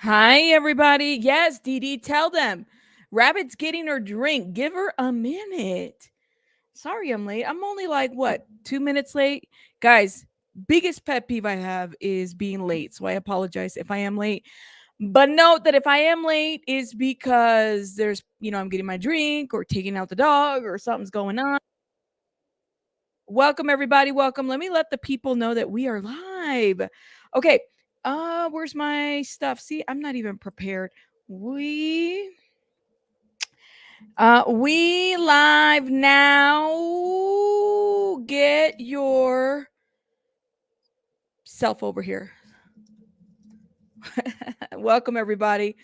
Hi, everybody. Yes, Didi, tell them. Rabbit's getting her drink. Give her a minute. Sorry, I'm late. I'm only like, what, 2 minutes late? Guys, biggest pet peeve I have is being late. So I apologize if I am late. But note that if I am late is because I'm getting my drink or taking out the dog or something's going on. Welcome, everybody. Welcome. Let me let the people know that we are live. Okay. Where's my stuff? See, I'm not even prepared. We live now. Get your self over here. Welcome, everybody.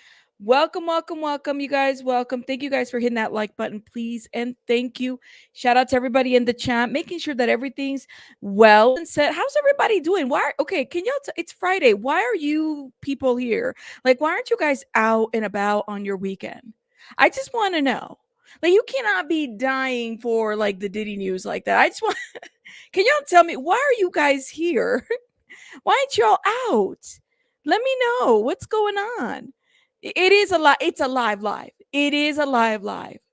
Welcome, welcome, welcome, you guys. Welcome. Thank you guys for hitting that like button, please. And thank you. Shout out to everybody in the chat, making sure that everything's well and set. How's everybody doing? Okay, can y'all it's Friday. Why are you people here? Like, why aren't you guys out and about on your weekend? I just want to know. Like, you cannot be dying for like the Diddy news like that. I just want can y'all tell me why are you guys here? Why ain't y'all out? Let me know what's going on. It is a lot. It's a live. It is a live.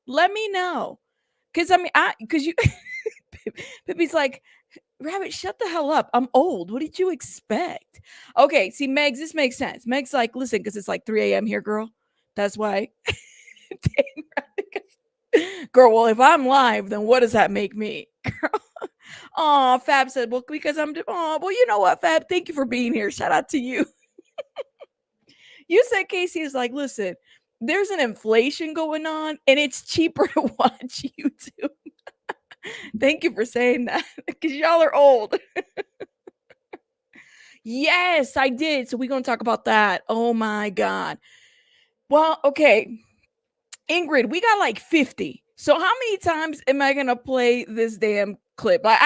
Let me know. Cause I mean, cause you, Pippi's like, Rabbit, shut the hell up. I'm old. What did you expect? Okay, see, Megs, this makes sense. Meg's like, listen, because it's like 3 a.m. here, girl. That's why. Girl, well, if I'm live, then what does that make me? Oh, Fab said, well, because well, you know what, Fab? Thank you for being here. Shout out to you. You said Casey is like, listen, there's an inflation going on and it's cheaper to watch YouTube. Thank you for saying that because y'all are old. Yes, I did. So we're going to talk about that. Oh my God. Well, okay. Ingrid, we got like 50. So how many times am I going to play this damn clip? Like,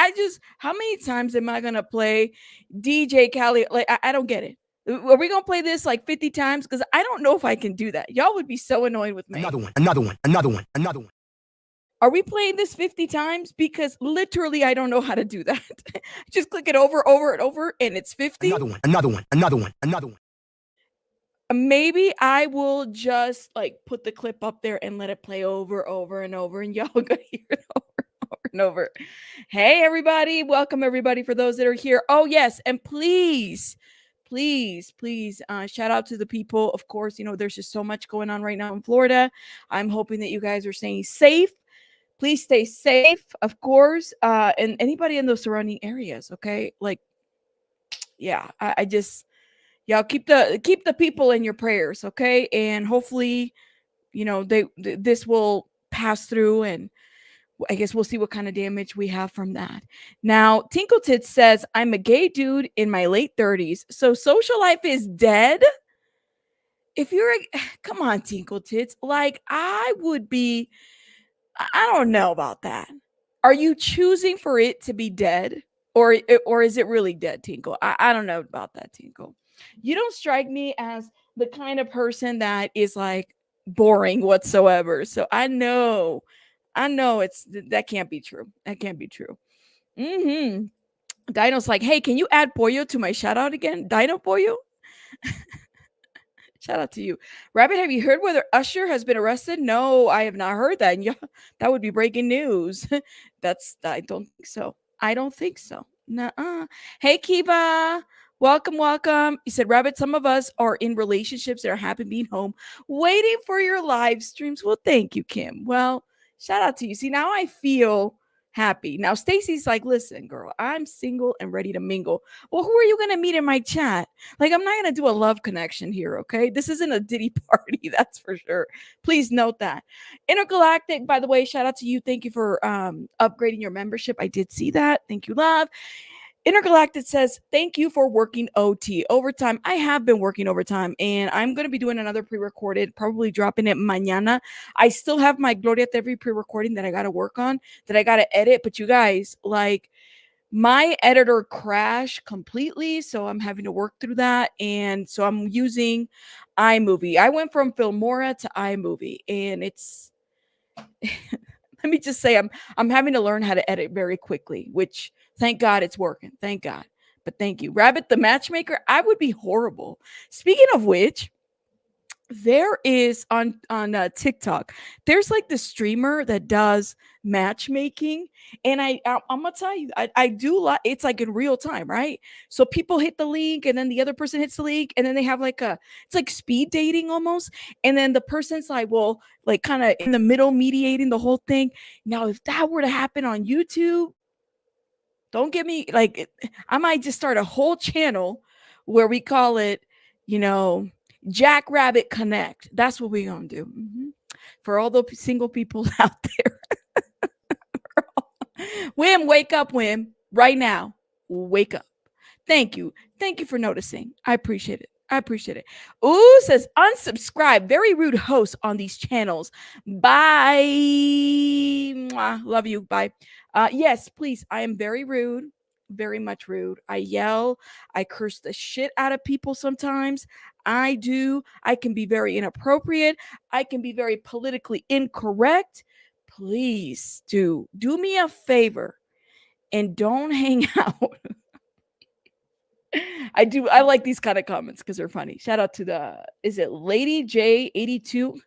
how many times am I going to play DJ Khaled? Like, I don't get it. Are we gonna play this like 50 times? Because I don't know if I can do that. Y'all would be so annoyed with me. Another one. Are we playing this 50 times? Because literally I don't know how to do that. Just click it over and over, and it's 50. Another one. Maybe I will just like put the clip up there and let it play over and over, and y'all are gonna hear it over and over. Hey everybody, welcome everybody for those that are here. Oh yes, and please shout out to the people. Of course, there's just so much going on right now in Florida. I'm hoping that you guys are staying safe. Please stay safe, of course, and anybody in those surrounding areas. Okay, like, yeah, I just y'all keep the people in your prayers, okay, and hopefully, this will pass through, and I guess we'll see what kind of damage we have from that. Now, Tinkle Tits says, I'm a gay dude in my late 30s, so social life is dead. If you're come on, Tinkle Tits, like I would be, I don't know about that. Are you choosing for it to be dead? Or is it really dead, Tinkle? I don't know about that, Tinkle. You don't strike me as the kind of person that is like boring whatsoever. So I know that can't be true. That can't be true. Mm-hmm. Dino's like, hey, can you add Pollo to my shout out again? Dino Pollo? Shout out to you. Rabbit, have you heard whether Usher has been arrested? No, I have not heard that. And yeah, that would be breaking news. I don't think so. I don't think so. Nuh-uh. Hey, Kiva. Welcome. You said, Rabbit, some of us are in relationships that are happy being home, waiting for your live streams. Well, thank you, Kim. Well, shout out to you. See, now I feel happy. Now, Stacy's like, listen, girl, I'm single and ready to mingle. Well, who are you going to meet in my chat? Like, I'm not going to do a love connection here, okay? This isn't a Diddy party, that's for sure. Please note that. Intergalactic, by the way, shout out to you. Thank you for upgrading your membership. I did see that. Thank you, love. Intergalactic says, thank you for working OT overtime. I have been working overtime, and I'm going to be doing another pre-recorded, probably dropping it mañana. I still have my Gloria Trevi pre-recording that I got to work on, that I got to edit. But you guys, like, my editor crashed completely, so I'm having to work through that. And so I'm using iMovie. I went from Filmora to iMovie, and it's let me just say I'm having to learn how to edit very quickly, which thank God it's working. Thank God. But thank you. Rabbit the matchmaker, I would be horrible. Speaking of which, there is on TikTok, there's like the streamer that does matchmaking, and I'm gonna tell you, I do like, it's like in real time, right? So people hit the link, and then the other person hits the link, and then they have like a, it's like speed dating almost, and then the person's like, well, like kind of in the middle mediating the whole thing. Now, if that were to happen on YouTube, don't get me like, I might just start a whole channel where we call it, you know, Jackrabbit Connect. That's what we're gonna do. For all the single people out there. Wim, wake up, Wim. Right now. Wake up. Thank you. Thank you for noticing. I appreciate it. I appreciate it. Ooh, says unsubscribe. Very rude host on these channels. Bye. Mwah. Love you. Bye. Yes, please. I am very rude. Very much rude. I yell. I curse the shit out of people sometimes. I do. I can be very inappropriate. I can be very politically incorrect. Please do me a favor and don't hang out. I like these kind of comments because they're funny. Shout out to is it Lady J82?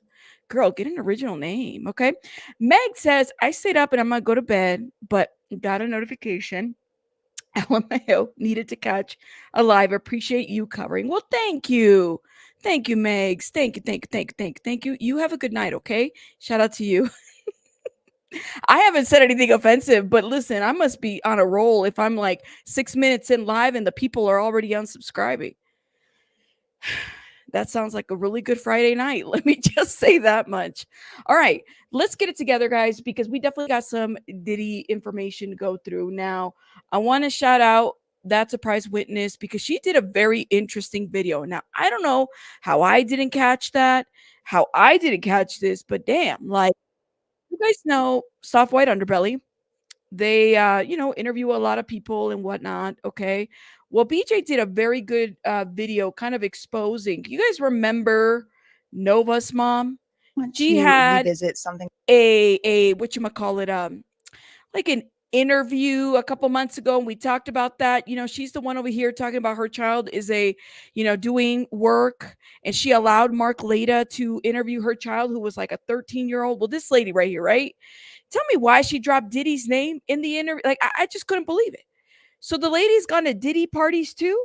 Girl, get an original name, okay? Meg says, I stayed up and I'm gonna go to bed, but got a notification. LMAO, needed to catch a live. Appreciate you covering. Well, thank you. Thank you, Megs. Thank you, thank you, thank you, thank you, thank you. You have a good night, okay? Shout out to you. I haven't said anything offensive, but listen, I must be on a roll if I'm like 6 minutes in live and the people are already unsubscribing. That sounds like a really good Friday night. Let me just say that much. All right, let's get it together, guys, because we definitely got some Diddy information to go through. Now, I want to shout out that surprise witness because she did a very interesting video. Now, I don't know how I didn't catch that, how I didn't catch this, but damn, like, you guys know Soft White Underbelly. They, interview a lot of people and whatnot. Okay. Well, BJ did a very good video kind of exposing. You guys remember Nova's mom? She To had revisit something. a whatchamacallit, like an interview a couple months ago, and we talked about that. She's the one over here talking about her child is doing work, and she allowed Mark Leda to interview her child who was like a 13-year-old. Well, this lady right here, right? Tell me why she dropped Diddy's name in the interview. Like, I just couldn't believe it. So the lady's gone to Diddy parties too,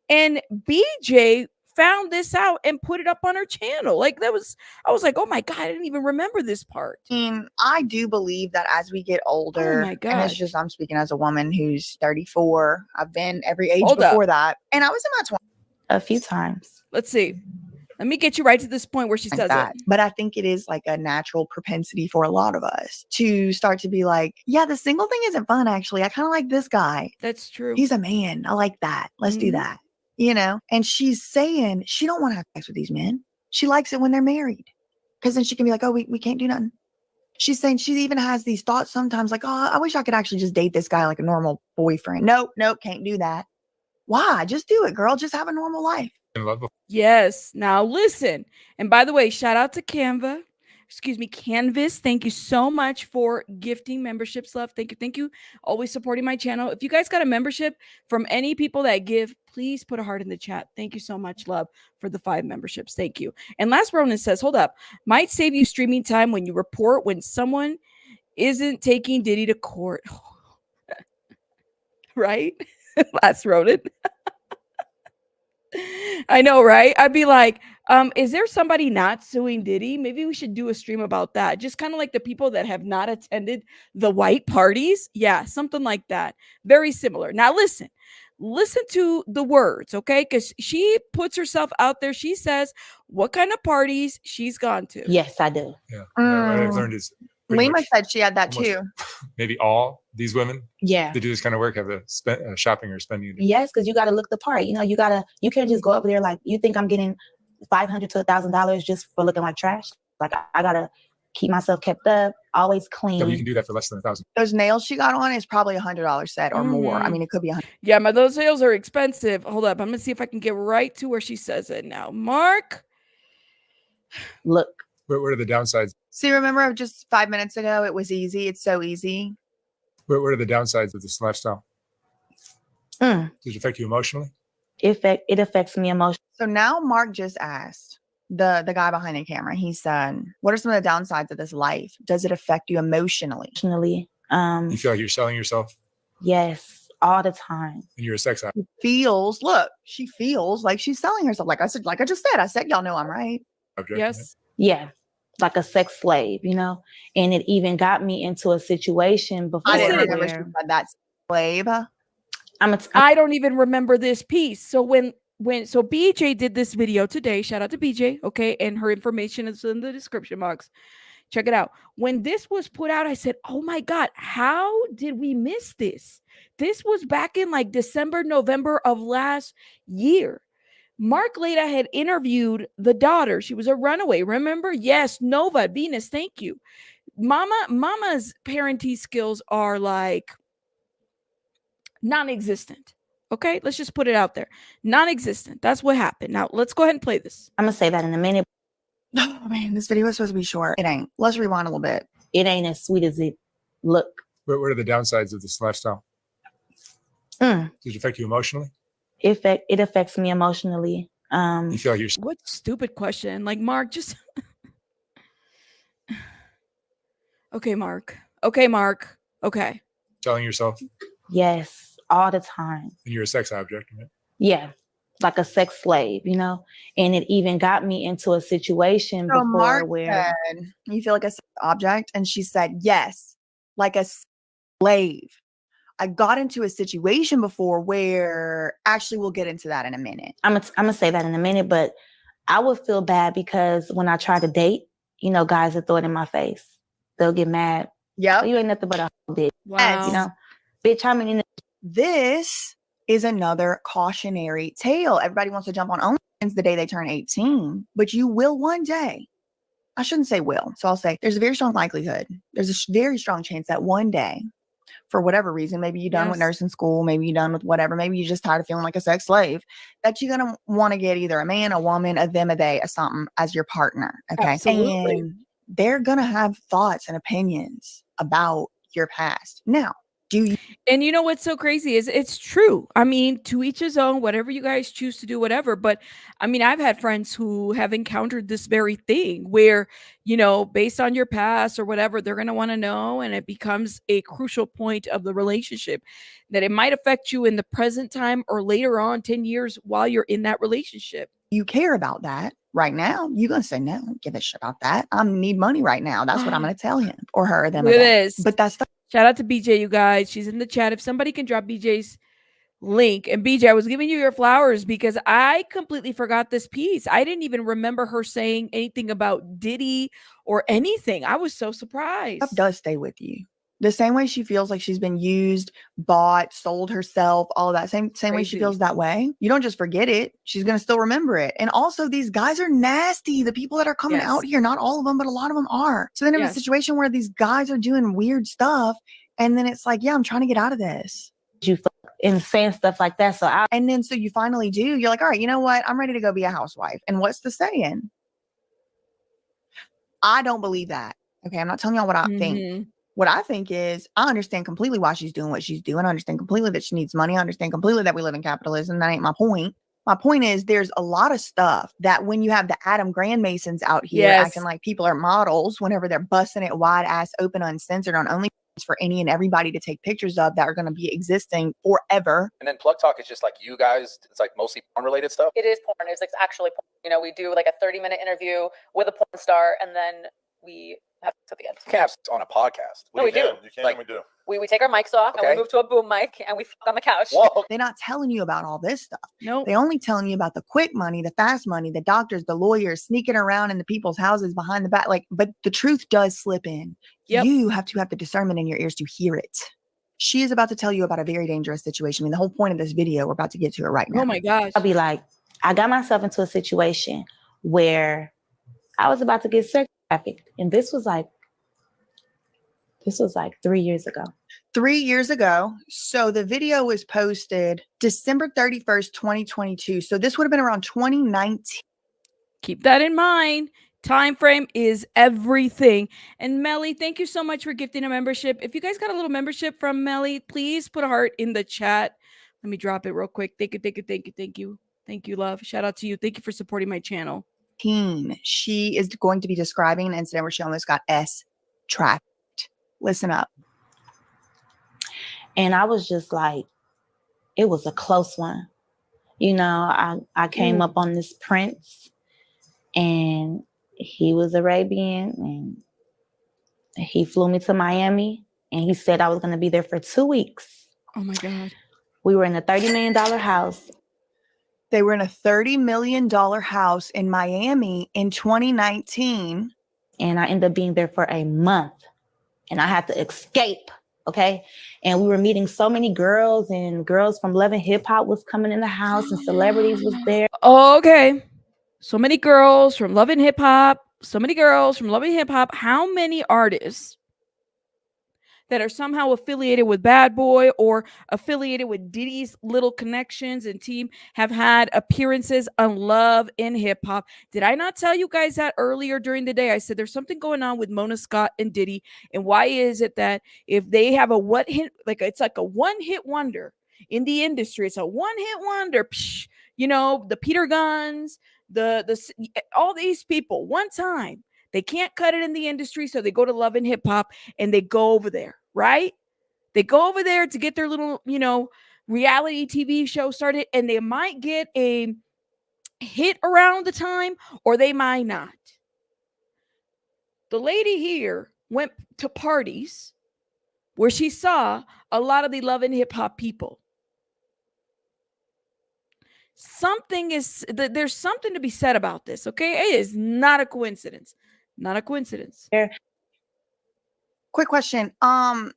and BJ found this out and put it up on her channel. Like, I was like, oh my god, I didn't even remember this part. I do believe that as we get older, Oh my god, and it's just, I'm speaking as a woman who's 34. I've been every age Hold before up. that, and I was in my 20s a few times. Let's see. Let me get you right to this point where she says that. it. But I think it is like a natural propensity for a lot of us to start to be like, yeah, the single thing isn't fun, actually. I kind of like this guy. That's true. He's a man. I like that. Let's do that. And she's saying she don't want to have sex with these men. She likes it when they're married. Because then she can be like, oh, we can't do nothing. She's saying she even has these thoughts sometimes like, oh, I wish I could actually just date this guy like a normal boyfriend. Nope, can't do that. Why? Just do it, girl. Just have a normal life. Yes. Now listen. And by the way, shout out to Canvas. Thank you so much for gifting memberships, love. Thank you. Thank you. Always supporting my channel. If you guys got a membership from any people that give, please put a heart in the chat. Thank you so much, love, for the 5 memberships. Thank you. And Last Ronan says, hold up. Might save you streaming time when you report when someone isn't taking Diddy to court. Right? Last Ronan. I know, right? I'd be like, is there somebody not suing Diddy? Maybe we should do a stream about that. Just kind of like the people that have not attended the white parties. Yeah, something like that. Very similar. Now listen to the words, okay? Because she puts herself out there. She says what kind of parties she's gone to. Yes, I do. Yeah, what I've learned is Lima said she had that too. Maybe all these women Yeah. that do this kind of work have the shopping or spending. Yes, because you got to look the part. You can't just go over there like, you think I'm getting $500 to $1,000 just for looking like trash? Like, I got to keep myself kept up, always clean. No, you can do that for less than $1,000. Those nails she got on is probably $100 set or more. I mean, it could be $100. Yeah, but those nails are expensive. Hold up. I'm going to see if I can get right to where she says it now. Mark. Look. What are the downsides? See, remember just 5 minutes ago, it was easy. It's so easy. What are the downsides of this lifestyle? Does it affect you emotionally? It affects me emotionally. So now Mark just asked, the guy behind the camera, he said, what are some of the downsides of this life? Does it affect you emotionally? Emotionally. You feel like you're selling yourself Yes, all the time. and you're a sex object. She feels like she's selling herself. Like I just said, y'all know I'm right. Right? Yes. Yeah, like a sex slave, you know? And it even got me into a situation before I didn't Listen. remember she where said that slave. I don't even remember this piece. So when BJ did this video today, shout out to BJ, okay, and her information is in the description box. Check it out. When this was put out, I said, "Oh my God, how did we miss this?" This was back in like December, November of last year. Mark Leda had interviewed the daughter. She was a runaway. Remember? Yes, Nova, Venus. Thank you. Mama's parenting skills are like non-existent. Okay, let's just put it out there. Non-existent. That's what happened. Now let's go ahead and play this. I'm gonna say that in a minute. Oh man, this video is supposed to be short. It ain't. Let's rewind a little bit. It ain't as sweet as it look. What are the downsides of this lifestyle? Mm. Does it affect you emotionally? It affects me emotionally. You feel like you're What stupid question. Like, Mark, just okay, Mark. Okay. selling yourself Yes, all the time. and you're a sex object. Right? Yeah, like a sex slave, you know? And it even got me into a situation So before Mark where said, you feel like a sex object? And she said, yes, like a slave. I got into a situation before where actually we'll get into that in a minute. I'm gonna say that in a minute, but I would feel bad because when I try to date, you know, guys that throw it in my face. They'll get mad. Yep. Oh, you ain't nothing but a bitch. Wow. You know, bitch, I'm in. This is another cautionary tale. Everybody wants to jump on OnlyFans the day they turn 18, but you will one day. I shouldn't say will. So I'll say there's a very strong likelihood. There's a very strong chance that one day, for whatever reason, maybe you're done with Yes. nursing school, maybe you're done with whatever, maybe you're just tired of feeling like a sex slave, that you're going to want to get either a man, a woman, a them, a they, a something as your partner. Okay. Absolutely. And they're going to have thoughts and opinions about your past. Now, do you? And you know what's so crazy is it's true. I mean, to each his own, whatever you guys choose to do, whatever. But I mean, I've had friends who have encountered this very thing where, you know, based on your past or whatever, they're going to want to know. And it becomes a crucial point of the relationship that it might affect you in the present time or later on, 10 years while you're in that relationship. You care about that right now, you're going to say, no, I don't give a shit about that. I need money right now. That's what I'm going to tell him or her or them. Look at this. But that's the Shout out to BJ, you guys. She's in the chat. If somebody can drop BJ's link. And BJ, I was giving you your flowers because I completely forgot this piece. I didn't even remember her saying anything about Diddy or anything. I was so surprised. stuff does stay with you. The same way she feels like she's been used, bought, sold herself, all of that. Same way she Crazy. feels that way. You don't just forget it. She's going to still remember it. And also, these guys are nasty. The people that are coming Yes. out here, not all of them, but a lot of them are. So then in a Yes. situation where these guys are doing weird stuff, and then it's like, yeah, I'm trying to get out of this. You and saying stuff like that. So I And then so you finally do. You're like, all right, you know what? I'm ready to go be a housewife. And what's the saying? I don't believe that. Okay, I'm not telling y'all what I think. Mhm. What I think is, I understand completely why she's doing what she's doing. I understand completely that she needs money. I understand completely that we live in capitalism. That ain't my point. My point is, there's a lot of stuff that when you have the Adam Grand Masons out here Yes. acting like people are models, whenever they're busting it wide ass open, uncensored on OnlyFans for any and everybody to take pictures of that are going to be existing forever. And then Plug Talk is just like you guys. It's like mostly porn related stuff. It is porn. It's like actually porn. You know, we do like a 30-minute interview with a porn star, and then we have to the end. Cast on a podcast. No, we do. You can. Like- We do. We take our mics off and Okay. we move to a boom mic and we fuck on the couch. Whoa. They're not telling you about all this stuff. Nope. They only telling you about the quick money, the fast money, the doctors, the lawyers sneaking around in the people's houses behind the back. Like, but the truth does slip in. Yep. You have to have the discernment in your ears to hear it. She is about to tell you about a very dangerous situation. I mean, the whole point of this video, we're about to get to it right now. Oh my gosh. I'll be like, I got myself into a situation where I was about to get sex trafficked. And this was like 3 years ago. 3 years ago. So the video was posted December 31st, 2022. So this would have been around 2019. Keep that in mind. Time frame is everything. And Melly, thank you so much for gifting a membership. If you guys got a little membership from Melly, please put a heart in the chat. Let me drop it real quick. Thank you. Thank you, love. Shout out to you. Thank you for supporting my channel. She is going to be describing an incident where she almost got trafficked. Listen up. And I was just like, it was a close one. You know, I came up on this prince, and he was Arabian, and he flew me to Miami, and he said I was going to be there for 2 weeks. Oh my God. We were in a $30 million house. They were in a $30 million house in Miami in 2019. And I ended up being there for a month, and I had to escape. Okay. And we were meeting so many girls, and girls from Love and Hip Hop was coming in the house, and celebrities was there. Okay. So many girls from Love and Hip Hop. So many girls from Love and Hip Hop. How many artists that are somehow affiliated with Bad Boy or affiliated with Diddy's little connections and team have had appearances on Love and Hip Hop? Did I not tell you guys that earlier during the day? I said there's something going on with Mona Scott and Diddy. And why is it that if they have a it's like a one-hit wonder in the industry, it's a one-hit wonder, you know, the Peter Guns, all these people, one time, they can't cut it in the industry, so they go to Love and Hip Hop and they go over there, right? They go over there to get their little, you know, reality TV show started, and they might get a hit around the time, or they might not. The lady here went to parties where she saw a lot of the Love and Hip Hop people. There's something to be said about this, okay? It is not a coincidence. Not a coincidence. Quick question. What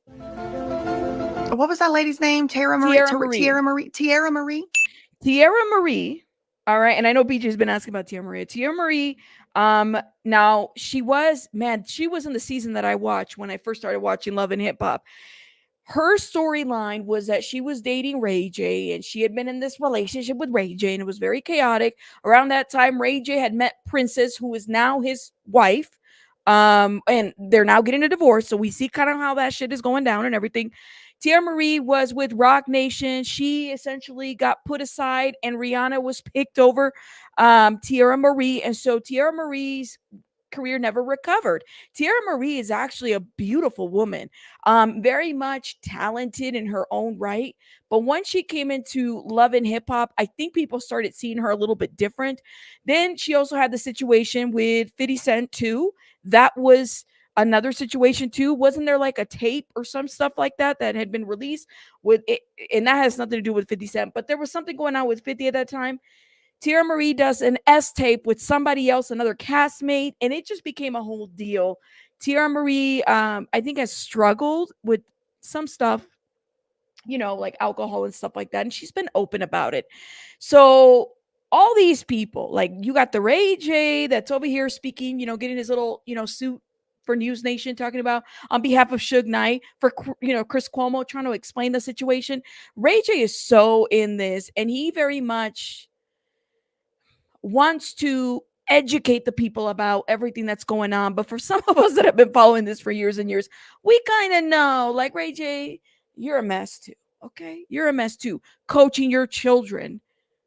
was that lady's name? Tierra Marie. All right. And I know BJ's been asking about Tierra Marie. Tierra Marie. Now she was in the season that I watched when I first started watching Love and Hip Hop. Her storyline was that she was dating Ray J, and she had been in this relationship with Ray J, and it was very chaotic. Around that time, Ray J had met Princess, who is now his wife. And they're now getting a divorce. So we see kind of how that shit is going down and everything. Tierra Marie was with Rock Nation. She essentially got put aside, and Rihanna was picked over Tierra Marie. And so Tierra Marie's career never recovered. Tierra Marie is actually a beautiful woman, very much talented in her own right. But once she came into Love and Hip Hop, I think people started seeing her a little bit different. Then she also had the situation with 50 Cent too. That was another situation too. Wasn't there like a tape or some stuff like that that had been released with it? And that has nothing to do with 50 Cent, but there was something going on with 50 at that time. Tierra Marie does an S tape with somebody else, another castmate, and it just became a whole deal. Tierra Marie, I think, has struggled with some stuff, you know, like alcohol and stuff like that, and she's been open about it. So all these people, like you got the Ray J that's over here speaking, you know, getting his little, you know, suit for News Nation, talking about on behalf of Suge Knight, for, you know, Chris Cuomo trying to explain the situation. Ray J is so in this, and he very much wants to educate the people about everything that's going on. But for some of us that have been following this for years and years, we kind of know, like, Ray J, you're a mess too. Okay. You're a mess too. Coaching your children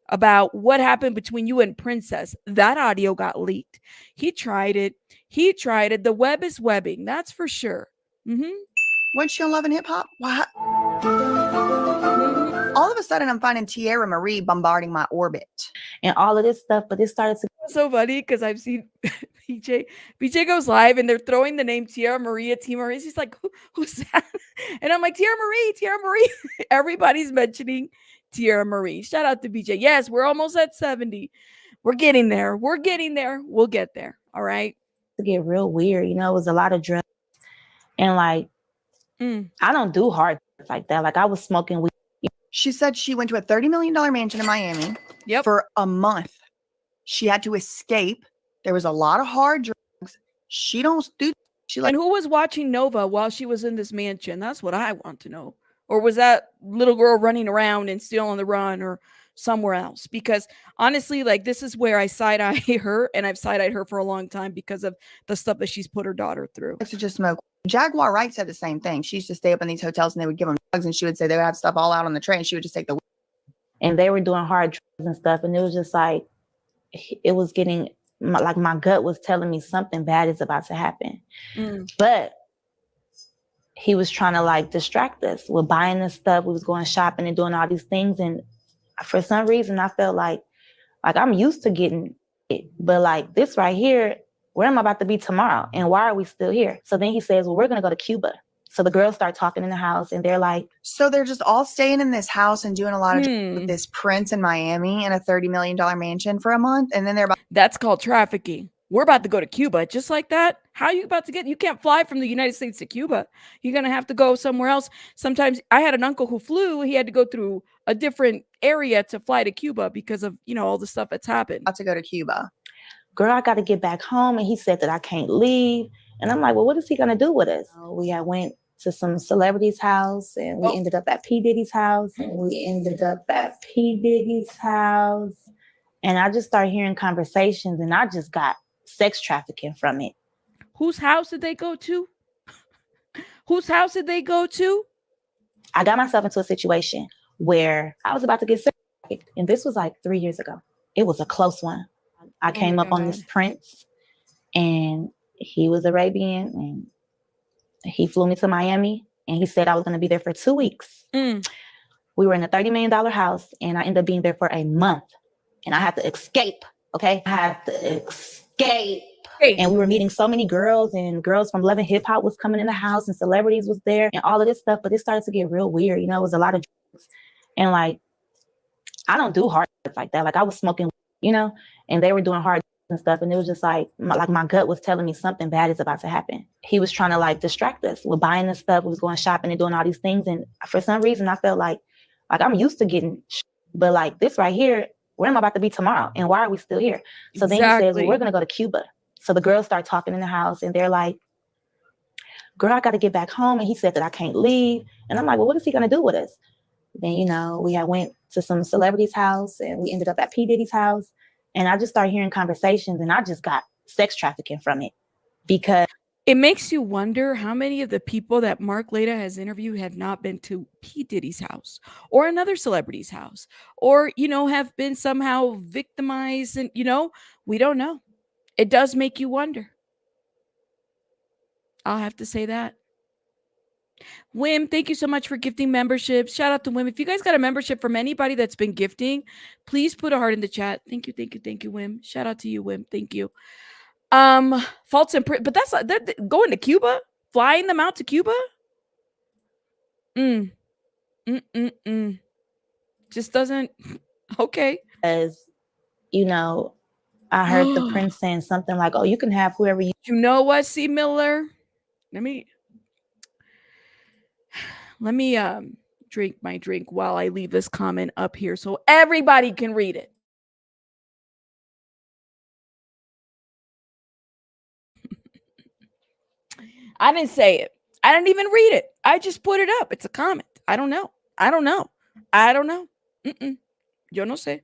about what happened between you and Princess. That audio got leaked. He tried it. The web is webbing. That's for sure. Wasn't she on Love and Hip Hop? What? All of a sudden, I'm finding Tierra Marie bombarding my orbit. And all of this stuff, but it started to so funny because I've seen BJ goes live and they're throwing the name Tierra Marie at T Marie. He's like, who's that? And I'm like, Tierra Marie. Everybody's mentioning Tierra Marie. Shout out to BJ. Yes, we're almost at 70. We're getting there. We'll get there. All right. to get real weird. You know, it was a lot of drugs. And like, I don't do hard things like that. Like I was smoking weed. She said she went to a $30 million mansion in Miami for a month. She had to escape. There was a lot of hard drugs. She don't do. And who was watching Nova while she was in this mansion? That's what I want to know. Or was that little girl running around and still on the run or somewhere else? Because honestly, like this is where I side-eye her, and I've side-eyed her for a long time because of the stuff that she's put her daughter through. To just smoke. Jaguar Wright said the same thing. She used to stay up in these hotels and they would give them drugs, and she would say they would have stuff all out on the tray, and she would just take the. And they were doing hard drugs and stuff, and it was just like it was getting my gut was telling me something bad is about to happen. But he was trying to like distract us with buying this stuff. We was going shopping and doing all these things. And for some reason, I felt like I'm used to getting it. But like this right here, where am I about to be tomorrow? And why are we still here? So then he says, well, we're going to go to Cuba. So the girls start talking in the house and they're like, so they're just all staying in this house and doing a lot of with this prince in Miami in a $30 million mansion for a month. And then they're about That's called trafficking. We're about to go to Cuba just like that. How are you about to you can't fly from the United States to Cuba. You're going to have to go somewhere else. Sometimes I had an uncle who flew. He had to go through a different area to fly to Cuba because of, all the stuff that's happened. to go to Cuba. Girl, I got to get back home. And he said that I can't leave. And I'm like, well, what is he going to do with us? We had went to some celebrities' house and we ended up at P. Diddy's house. And I just started hearing conversations and I just got sex trafficking from it. Whose house did they go to? Whose house did they go to? I got myself into a situation where I was about to get sex trafficked. And this was like 3 years ago. It was a close one. I came up on this prince and he was Arabian and he flew me to Miami and he said I was going to be there for 2 weeks. We were in a $30 million house and I ended up being there for a month and I had to escape. Okay. I had to escape. And we were meeting so many girls and girls from Love and Hip Hop was coming in the house and celebrities was there and all of this stuff. But it started to get real weird. It was a lot of drugs. And like, I don't do hard stuff like that. Like I was smoking, and they were doing hard and stuff. And it was just like my gut was telling me something bad is about to happen. He was trying to like distract us with buying this stuff. We was going shopping and doing all these things. And for some reason, I felt like I'm used to getting but like this right here, where am I about to be tomorrow? And why are we still here? So then he says, well, we're going to go to Cuba. So the girls start talking in the house and they're like, girl, I got to get back home. And he said that I can't leave. And I'm like, well, what is he going to do with us? Then, we had went to some celebrities' house and we ended up at P. Diddy's house. And I just started hearing conversations and I just got sex trafficking from it because it makes you wonder how many of the people that Mark Leda has interviewed have not been to P. Diddy's house or another celebrity's house or, have been somehow victimized. And, we don't know. It does make you wonder. I'll have to say that. Wim, thank you so much for gifting memberships. Shout out to Wim. If you guys got a membership from anybody that's been gifting, please put a heart in the chat. Thank you, Wim. Shout out to you, Wim. Thank you. Faults and but that's they're going to Cuba, flying them out to Cuba. Just doesn't. Okay. As I heard the prince saying something like, "Oh, you can have whoever you." You know what, C. Miller? Let me drink my drink while I leave this comment up here so everybody can read it. I didn't say it. I didn't even read it. I just put it up. It's a comment. I don't know. Yo no sé.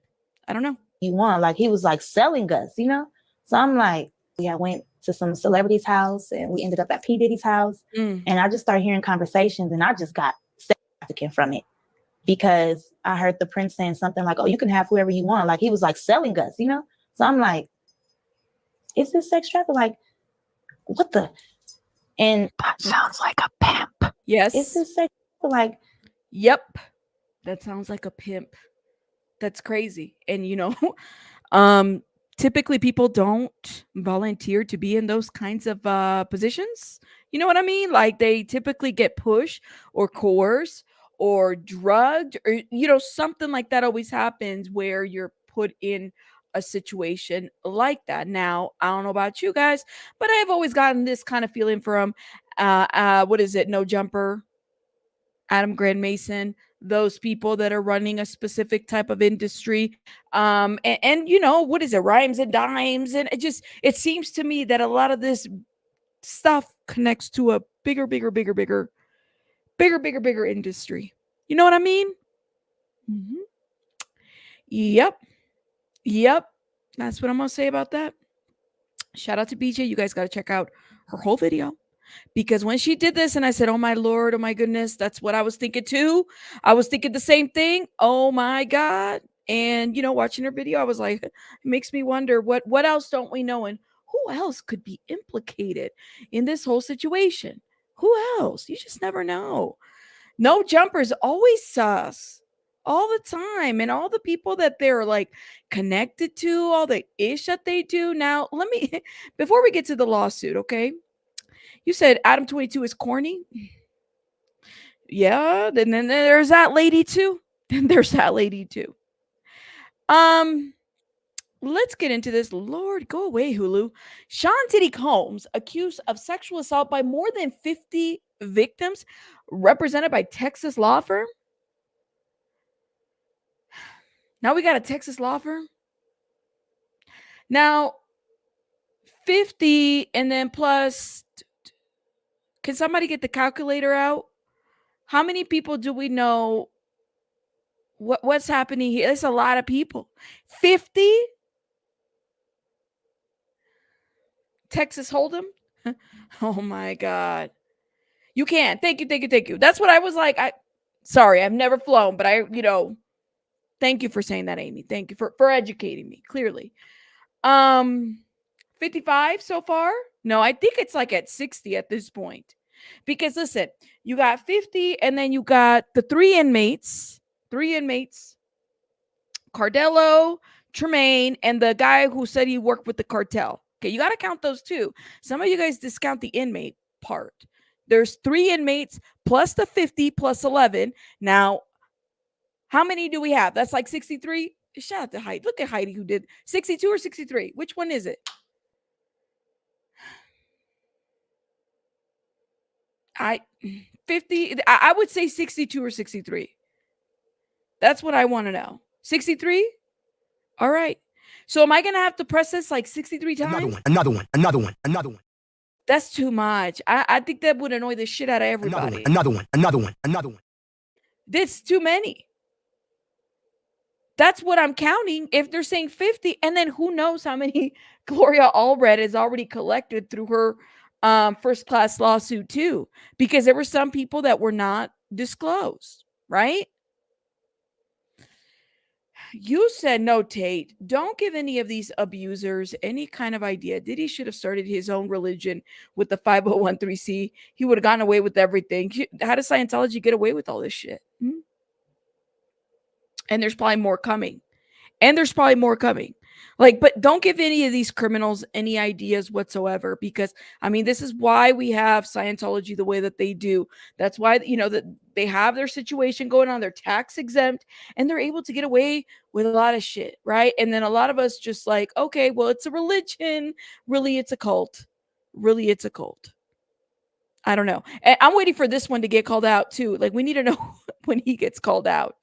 I don't know. You want, like he was like selling us, So I'm like, I went to some celebrities' house and we ended up at P. Diddy's house. And I just started hearing conversations and I just got sex trafficking from it because I heard the prince saying something like, "Oh, you can have whoever you want." Like he was like selling us, So I'm like, is this sex trafficking? Like, what the? And that sounds like a pimp. Yes. Is this sex trafficking? Like, yep. That sounds like a pimp. That's crazy. And typically people don't volunteer to be in those kinds of positions. You know what I mean? Like they typically get pushed or coerced or drugged or, something like that always happens where you're put in a situation like that. Now, I don't know about you guys, but I've always gotten this kind of feeling from, what is it? No Jumper, Adam Grant Mason, those people that are running a specific type of industry. And what is it? Rhymes and dimes. And it seems to me that a lot of this stuff connects to a bigger industry. You know what I mean? Mm-hmm. Yep. That's what I'm going to say about that. Shout out to BJ. You guys got to check out her whole video. Because when she did this and I said, oh my Lord, oh my goodness, that's what I was thinking too. I was thinking the same thing. Oh my God. And, watching her video, I was like, it makes me wonder what else don't we know? And who else could be implicated in this whole situation? Who else? You just never know. No Jumper's always sus all the time. And all the people that they're like connected to, all the ish that they do. Now, let me, before we get to the lawsuit, okay? You said Adam 22 is corny. Yeah. Then there's that lady too. Then there's that lady too. Let's get into this. Lord, go away, Hulu. Sean Diddy Combs accused of sexual assault by more than 50 victims, represented by Texas law firm. Now we got a Texas law firm. Now, 50 and then plus, can somebody get the calculator out? How many people do we know? What's happening here? It's a lot of people. 50? Texas Hold'em? Oh my God. You can. Thank you. That's what I was like. Sorry, I've never flown, but thank you for saying that, Amy. Thank you for educating me clearly. 55 so far? No, I think it's like at 60 at this point. Because listen, you got 50 and then you got the three inmates, Cardello, Tremaine, and the guy who said he worked with the cartel. Okay, you got to count those two. Some of you guys discount the inmate part. There's 3 inmates plus the 50 plus 11. Now, how many do we have? That's like 63. Shout out to Heidi. Look at Heidi who did 62 or 63. Which one is it? I would say 62 or 63. That's what I want to know. 63? All right. So am I going to have to press this like 63 times? Another one. That's too much. I think that would annoy the shit out of everybody. Another one. That's too many. That's what I'm counting. If they're saying 50, and then who knows how many Gloria Allred has already collected through her first class lawsuit too, because there were some people that were not disclosed, right? You said no, Tate. Don't give any of these abusers any kind of idea. Diddy should have started his own religion with the 5013C. He would have gotten away with everything. How does Scientology get away with all this shit? And there's probably more coming. Like, but don't give any of these criminals any ideas whatsoever, because this is why we have Scientology the way that they do. That's why, that they have their situation going on. They're tax exempt and they're able to get away with a lot of shit, right? And then a lot of us just like, okay, well, it's a religion. Really, it's a cult. I don't know. And I'm waiting for this one to get called out too. Like, we need to know when he gets called out,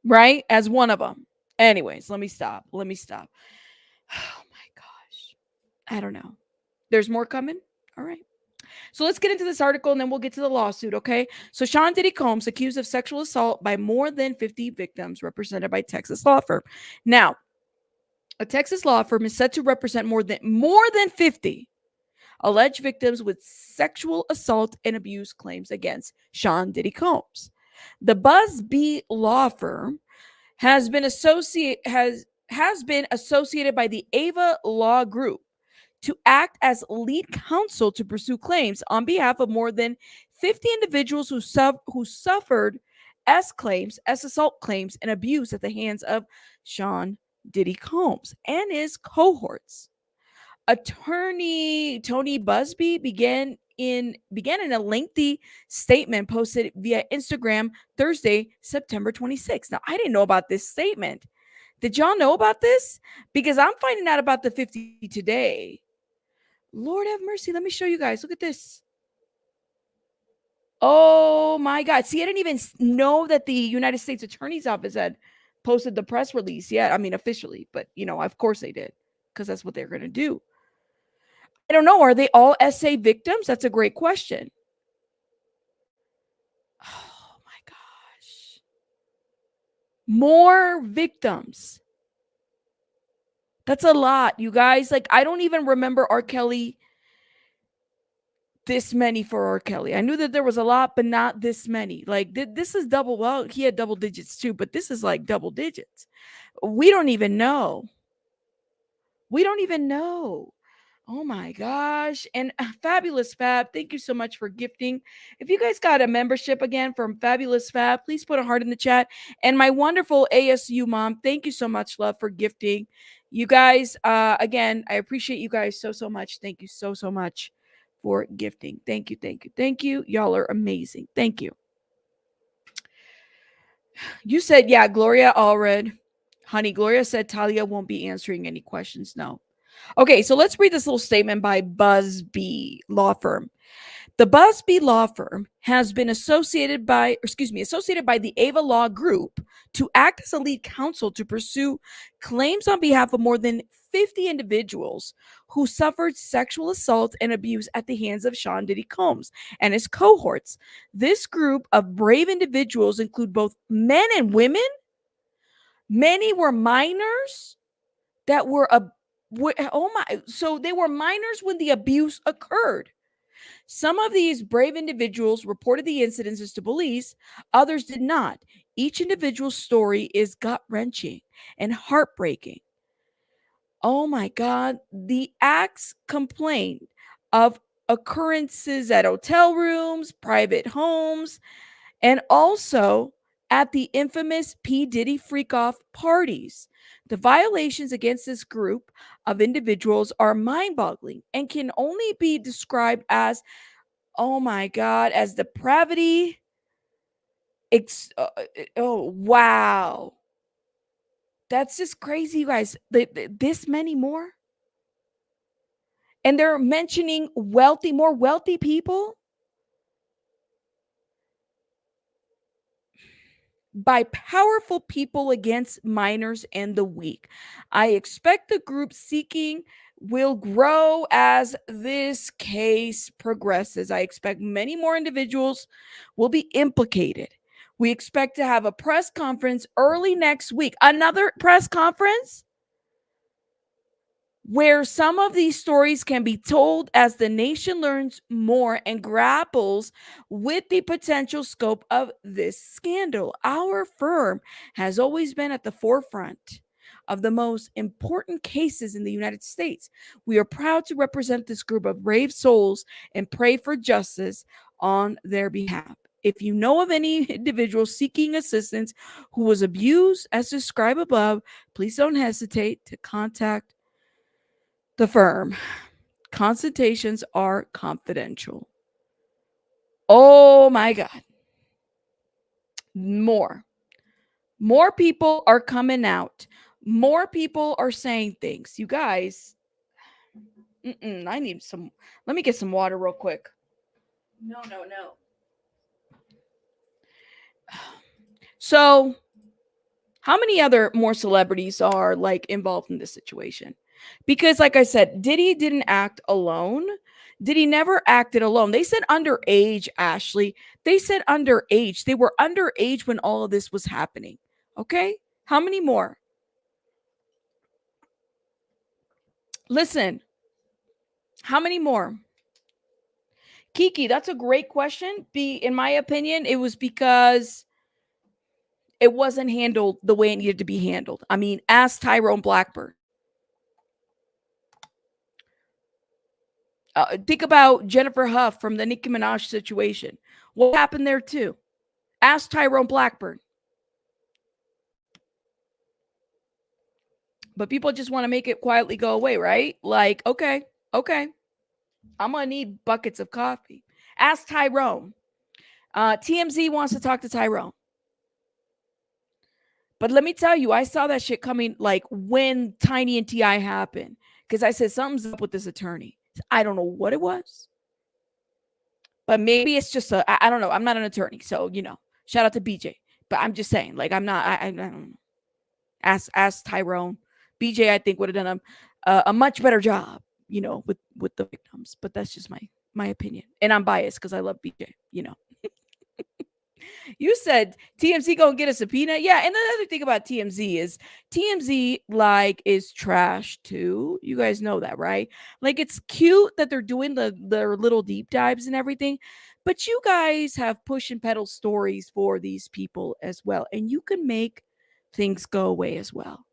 right? As one of them. Anyways, let me stop. Oh my gosh. I don't know. There's more coming? All right. So let's get into this article and then we'll get to the lawsuit, okay? So Sean Diddy Combs accused of sexual assault by more than 50 victims, represented by Texas law firm. Now, a Texas law firm is said to represent more than 50 alleged victims with sexual assault and abuse claims against Sean Diddy Combs. The Busby law firm has been associated by the Ava Law Group to act as lead counsel to pursue claims on behalf of more than 50 individuals who suffered assault claims and abuse at the hands of Sean Diddy Combs and his cohorts. Attorney Tony Busby began in a lengthy statement posted via Instagram Thursday, September 26th. Now, I didn't know about this statement. Did y'all know about this? Because I'm finding out about the 50 today. Lord have mercy. Let me show you guys. Look at this. Oh my God. See, I didn't even know that the United States Attorney's Office had posted the press release yet. Officially, but of course they did, because that's what they're going to do. I don't know. Are they all SA victims? That's a great question. Oh my gosh. More victims. That's a lot, you guys. Like, I don't even remember R. Kelly this many for R. Kelly. I knew that there was a lot, but not this many. Like this is double. Well, he had double digits too, but this is like double digits. We don't even know. We don't even know. Oh my gosh. And Fabulous Fab, thank you so much for gifting. If you guys got a membership again from Fabulous Fab, please put a heart in the chat. And my wonderful ASU mom, thank you so much, love, for gifting. You guys, again, I appreciate you guys so much. Thank you so much for gifting. Thank you, thank you, thank you. Y'all are amazing. Thank you. You said, yeah, Gloria Allred. Honey, Gloria said Talia won't be answering any questions. No. Okay, so let's read this little statement by Busby Law Firm. The Busby Law Firm has been associated by the Ava Law Group to act as a lead counsel to pursue claims on behalf of more than 50 individuals who suffered sexual assault and abuse at the hands of Sean Diddy Combs and his cohorts. This group of brave individuals include both men and women. Many were minors that were so they were minors when the abuse occurred. Some of these brave individuals reported the incidences to police, others did not. Each individual's story is gut-wrenching and heartbreaking. Oh my God. The acts complained of occurrences at hotel rooms, private homes, and also at the infamous P. Diddy freak-off parties. The violations against this group of individuals are mind-boggling and can only be described as, oh my God, as depravity. Oh, wow. That's just crazy, you guys. This many more? And they're mentioning more wealthy people by powerful people against minors and the weak. I expect the group seeking will grow as this case progresses. I expect many more individuals will be implicated. We expect to have a press conference early next week. Another press conference where some of these stories can be told as the nation learns more and grapples with the potential scope of this scandal. Our firm has always been at the forefront of the most important cases in the United States. We are proud to represent this group of brave souls and pray for justice on their behalf. If you know of any individual seeking assistance who was abused as described above, please don't hesitate to contact the firm. Consultations are confidential. Oh my God. More people are coming out. More people are saying things. You guys, I need some. Let me get some water real quick. No. So, how many other more celebrities are like involved in this situation? Because, like I said, Diddy didn't act alone. Diddy never acted alone. They said underage, Ashley. They said underage. They were underage when all of this was happening. Okay? How many more? Listen, how many more? Kiki, that's a great question. In my opinion, it was because it wasn't handled the way it needed to be handled. I mean, ask Tyrone Blackburn. Think about Jennifer Huff from the Nicki Minaj situation. What happened there too? Ask Tyrone Blackburn. But people just want to make it quietly go away, right? Like, okay. I'm going to need buckets of coffee. Ask Tyrone. TMZ wants to talk to Tyrone. But let me tell you, I saw that shit coming like when Tiny and T.I. happened. Because I said, something's up with this attorney. I don't know what it was. But maybe it's just I don't know. I'm not an attorney. So, shout out to BJ. But I'm just saying, like, I'm not, I don't know. Ask Tyrone. BJ, I think, would have done a much better job, with the victims. But that's just my opinion. And I'm biased because I love BJ, You said TMZ gonna get a subpoena. Yeah, and the other thing about TMZ is TMZ like is trash too. You guys know that, right? Like it's cute that they're doing their little deep dives and everything, but you guys have push and pedal stories for these people as well, and you can make things go away as well.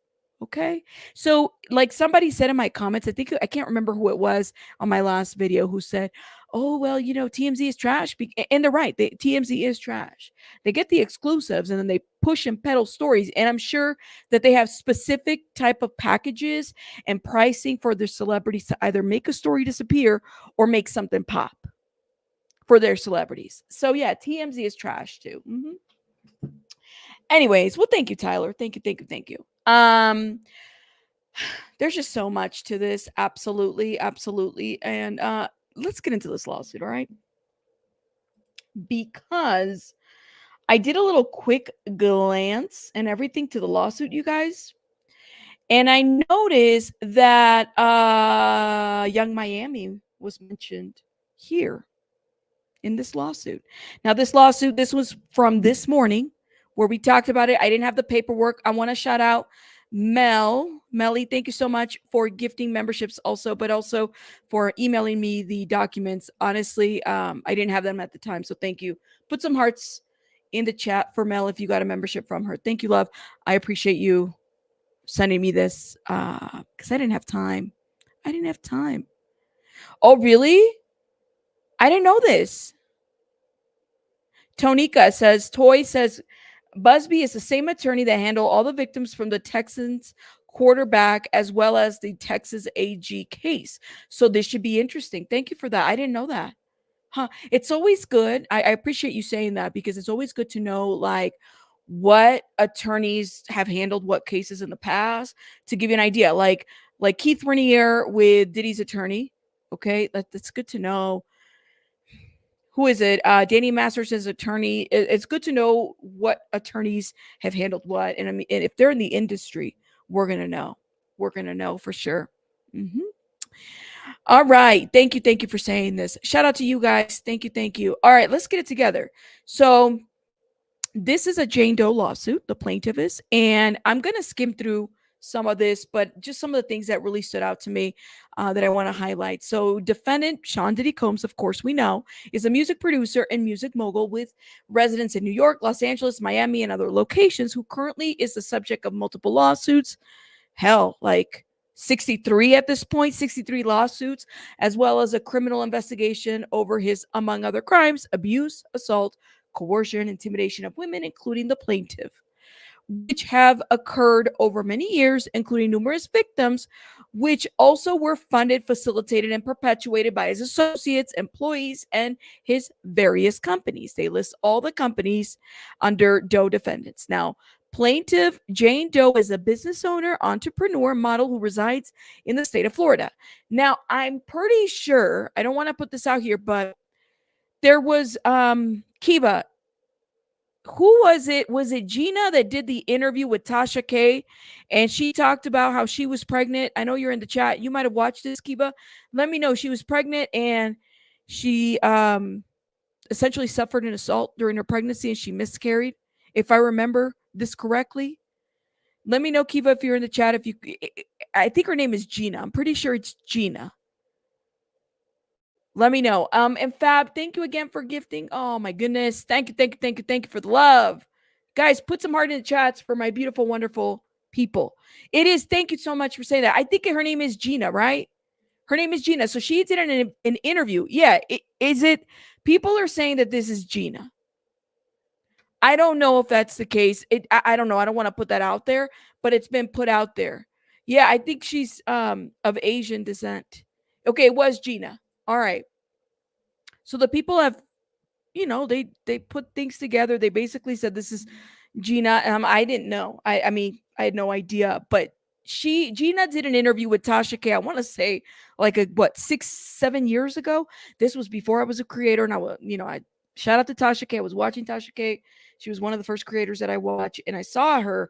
Okay. So, like somebody said in my comments, I can't remember who it was on my last video who said, oh, well, TMZ is trash. And they're right. TMZ is trash. They get the exclusives and then they push and peddle stories. And I'm sure that they have specific type of packages and pricing for their celebrities to either make a story disappear or make something pop for their celebrities. So, yeah, TMZ is trash too. Anyways, well, thank you, Tyler. Thank you. There's just so much to this. Absolutely. And let's get into this lawsuit, all right? Because I did a little quick glance and everything to the lawsuit, you guys. And I noticed that Young Miami was mentioned here in this lawsuit. Now, this was from this morning where we talked about it. I didn't have the paperwork. I want to shout out Melly, thank you so much for gifting memberships also, but also for emailing me the documents. Honestly, I didn't have them at the time, so thank you. Put some hearts in the chat for Mel if you got a membership from her. Thank you, love. I appreciate you sending me this because I didn't have time. Oh, really? I didn't know this. Tonika says, Toy says, Busby is the same attorney that handled all the victims from the Texans quarterback as well as the Texas AG case. So this should be interesting. Thank you for that. I didn't know that. Huh. It's always good. I appreciate you saying that because it's always good to know like what attorneys have handled what cases in the past to give you an idea. Like Keith Renier with Diddy's attorney. Okay, that's good to know. Who is it? Danny Masterson's attorney. It's good to know what attorneys have handled what. And I mean, if they're in the industry, we're going to know. We're going to know for sure. All right. Thank you for saying this. Shout out to you guys. Thank you. All right. Let's get it together. So this is a Jane Doe lawsuit. The plaintiff is. And I'm going to skim through some of this, but just some of the things that really stood out to me that I want to highlight. So defendant Sean Diddy Combs, of course, we know, is a music producer and music mogul with residence in New York, Los Angeles, Miami, and other locations who currently is the subject of multiple lawsuits. Hell, like 63 at this point, 63 lawsuits, as well as a criminal investigation over his, among other crimes, abuse, assault, coercion, intimidation of women, including the plaintiff, which have occurred over many years, including numerous victims, which also were funded, facilitated, and perpetuated by his associates, employees, and his various companies. They list all the companies under Doe defendants. Now, plaintiff Jane Doe is a business owner, entrepreneur, model who resides in the state of Florida. Now, I'm pretty sure, I don't want to put this out here, but there was Kiva. Who was it? Was it Gina that did the interview with Tasha K? And she talked about how she was pregnant. I know you're in the chat. You might have watched this, Kiba. Let me know. She was pregnant and she essentially suffered an assault during her pregnancy and she miscarried. If I remember this correctly. Let me know, Kiva, if you're in the chat. If you, I think her name is Gina. I'm pretty sure it's Gina. Let me know. And Fab, thank you again for gifting. Oh my goodness. Thank you for the love. Guys, put some heart in the chats for my beautiful, wonderful people. It is. Thank you so much for saying that. I think her name is Gina, right? Her name is Gina. So she did an interview. Yeah. Is it? People are saying that this is Gina. I don't know if that's the case. I don't know. I don't want to put that out there, but it's been put out there. Yeah, I think she's of Asian descent. Okay, it was Gina. All right. So the people have, they put things together. They basically said this is Gina. I didn't know. I mean, I had no idea. But Gina did an interview with Tasha K. I want to say like 6-7 years ago. This was before I was a creator, and I shout out to Tasha K. I was watching Tasha K. She was one of the first creators that I watched, and I saw her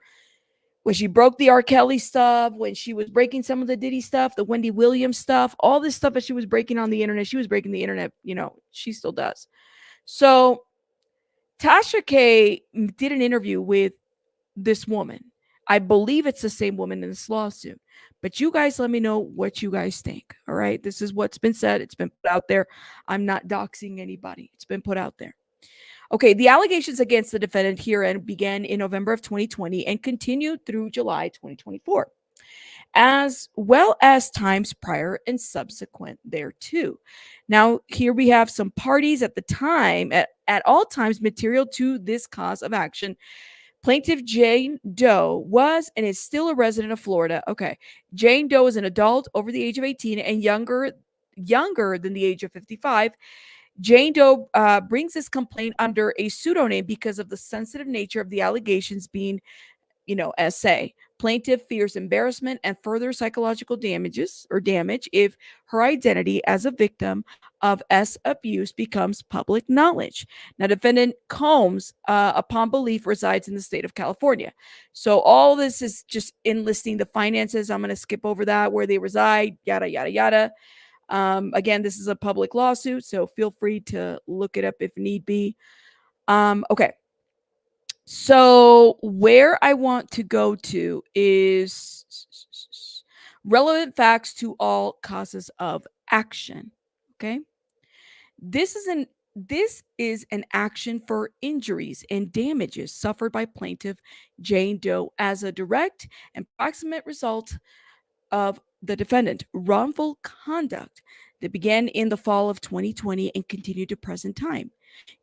when she broke the R. Kelly stuff, when she was breaking some of the Diddy stuff, the Wendy Williams stuff, all this stuff that she was breaking on the internet. She was breaking the internet, she still does. So Tasha K did an interview with this woman. I believe it's the same woman in this lawsuit. But you guys let me know what you guys think. All right. This is what's been said. It's been put out there. I'm not doxing anybody. It's been put out there. Okay. The allegations against the defendant herein began in November of 2020 and continued through July 2024, as well as times prior and subsequent thereto. Now, here we have some parties at the time, at all times material to this cause of action. Plaintiff Jane Doe was and is still a resident of Florida. Okay. Jane Doe is an adult over the age of 18 and younger than the age of 55. Jane Doe brings this complaint under a pseudonym because of the sensitive nature of the allegations being, essay. Plaintiff fears embarrassment and further psychological damage if her identity as a victim of S abuse becomes public knowledge. Now, defendant Combs, upon belief, resides in the state of California. So all this is just enlisting the finances. I'm going to skip over that, where they reside, yada, yada, yada. Again, this is a public lawsuit, so feel free to look it up if need be. Okay. So where I want to go to is relevant facts to all causes of action. Okay. This is an action for injuries and damages suffered by plaintiff Jane Doe as a direct and proximate result of the defendant wrongful conduct that began in the fall of 2020 and continued to present time.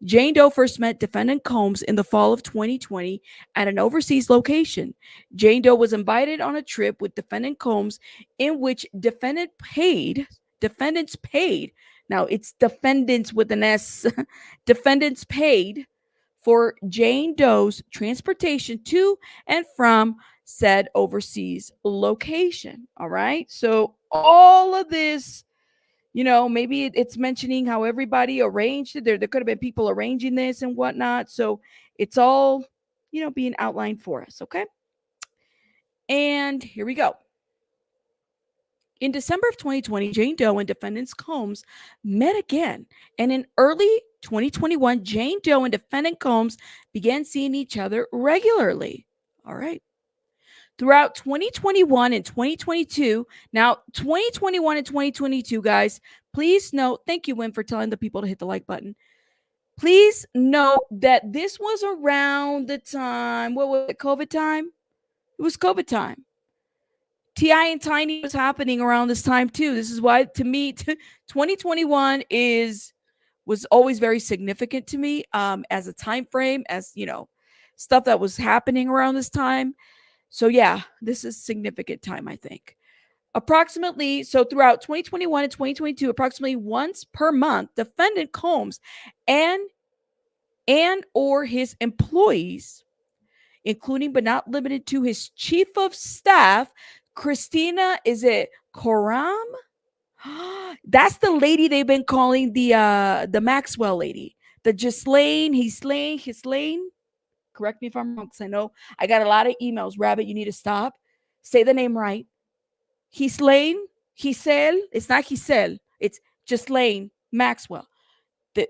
Jane Doe first met defendant Combs in the fall of 2020 at an overseas location. Jane Doe was invited on a trip with defendant Combs in which defendants paid. Now it's defendants with an S. Defendants paid for Jane Doe's transportation to and from said overseas location. All right. So all of this, maybe it's mentioning how everybody arranged it. There could have been people arranging this and whatnot. So it's all, being outlined for us. Okay. And here we go. In December of 2020, Jane Doe and defendants Combs met again. And in early 2021, Jane Doe and defendant Combs began seeing each other regularly. All right. Throughout 2021 and 2022, now 2021 and 2022, guys, please note, thank you, Win, for telling the people to hit the like button. Please note that this was around the time, what was it, COVID time? It was COVID time. T.I. and Tiny was happening around this time too. This is why, to me, 2021 was always very significant to me as a time frame, as stuff that was happening around this time. So yeah, this is significant time, I think. Approximately, so throughout 2021 and 2022, approximately once per month, defendant Combs and or his employees, including but not limited to his chief of staff, Christina, is it Coram? That's the lady they've been calling the Maxwell lady. The Ghislaine, Ghislaine. Correct me if I'm wrong, because I know I got a lot of emails. Rabbit, you need to stop. Say the name right. Ghislaine, it's not Giselle. It's Ghislaine Maxwell. The,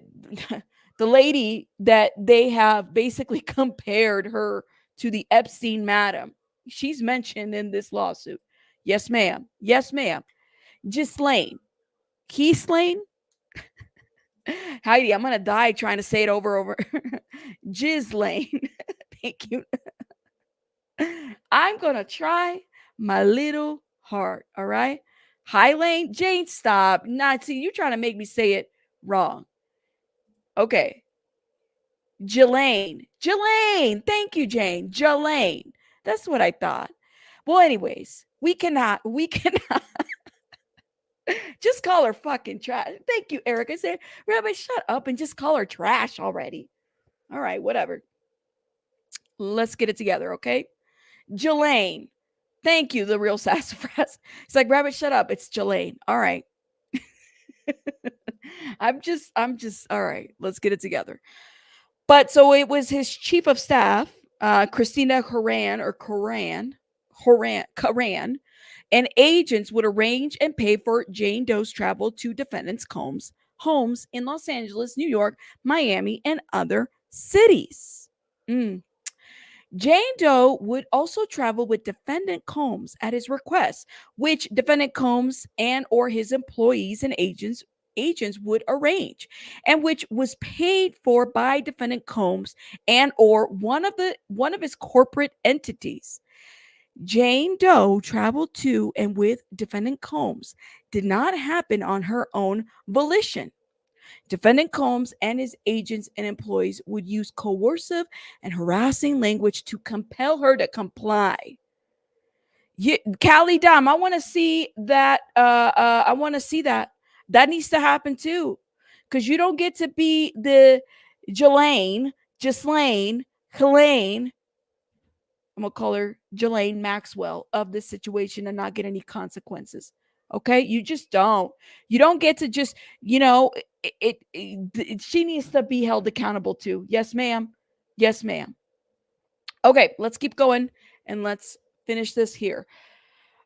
the lady that they have basically compared her to the Epstein madam. She's mentioned in this lawsuit. Yes, ma'am. Yes, ma'am. Ghislaine. Heidi, I'm going to die trying to say it over. Ghislaine. Thank you. I'm going to try my little heart. All right. Highline. Jane, stop. Not see, you're trying to make me say it wrong. Okay. Jelaine. Thank you, Jane. Jelaine. That's what I thought. Well, anyways, we cannot just call her fucking trash. Thank you, Eric. I said, Rabbi, shut up and just call her trash already. All right, whatever. Let's get it together, okay? Jelaine. Thank you, the real sassafras. It's like, Rabbit, shut up. It's Jelaine. All right. I'm just, all right. Let's get it together. But so it was his chief of staff, Christina Horan, and agents would arrange and pay for Jane Doe's travel to defendants Combs' homes in Los Angeles, New York, Miami, and other cities. Jane Doe would also travel with defendant Combs at his request, which defendant Combs and or his employees and agents would arrange, and which was paid for by defendant Combs and or one of his corporate entities. Jane Doe traveled to and with defendant Combs did not happen on her own volition. Defendant Combs and his agents and employees would use coercive and harassing language to compel her to comply. Callie Dom, I want to see that. I want to see that. That needs to happen too. Because you don't get to be the Jelaine, Helene. I'm going to call her Jelaine Maxwell of this situation and not get any consequences. Okay? You just don't. You don't get to just, she needs to be held accountable too. Yes, ma'am. Yes, ma'am. Okay, let's keep going and let's finish this here.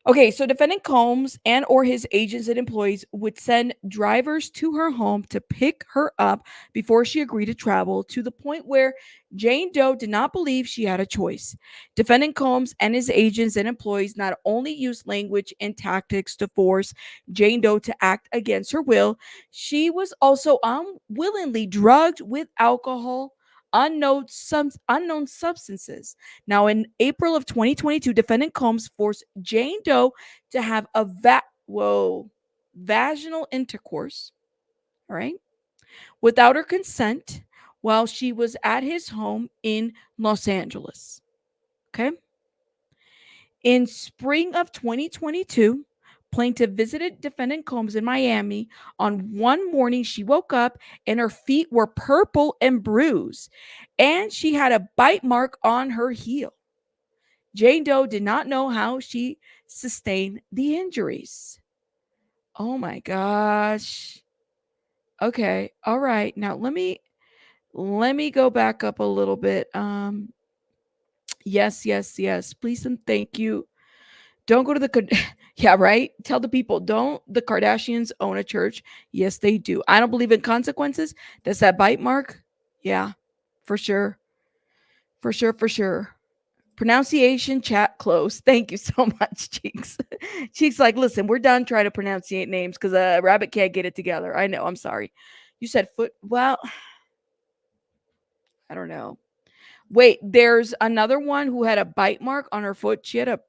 Okay, so defendant Combs and or his agents and employees would send drivers to her home to pick her up before she agreed to travel, to the point where Jane Doe did not believe she had a choice. Defendant Combs and his agents and employees not only used language and tactics to force Jane Doe to act against her will, she was also unwillingly drugged with alcohol, unknown substances. Now, in April of 2022, defendant Combs forced Jane Doe to have a vaginal intercourse, all right, without her consent while she was at his home in Los Angeles. Okay. In spring of 2022, plaintiff visited defendant Combs in Miami. On one morning, she woke up and her feet were purple and bruised, and she had a bite mark on her heel. Jane Doe did not know how she sustained the injuries. Oh my gosh. Okay. All right. Now let me go back up a little bit. Yes. Please and thank you. Don't go to the yeah, right? Tell the people, don't the Kardashians own a church? Yes, they do. I don't believe in consequences. That's that bite mark. Yeah, for sure. For sure. Pronunciation chat close. Thank you so much, Cheeks. Cheeks like, listen, we're done trying to pronunciate names because Rabbit can't get it together. I know. I'm sorry. You said foot. Well, I don't know. Wait, there's another one who had a bite mark on her foot. She had a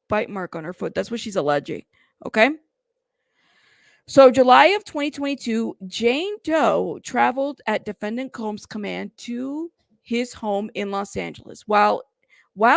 bite mark on her foot. That's what she's alleging. Okay. So July of 2022, Jane Doe traveled at defendant Combs' command to his home in Los Angeles. While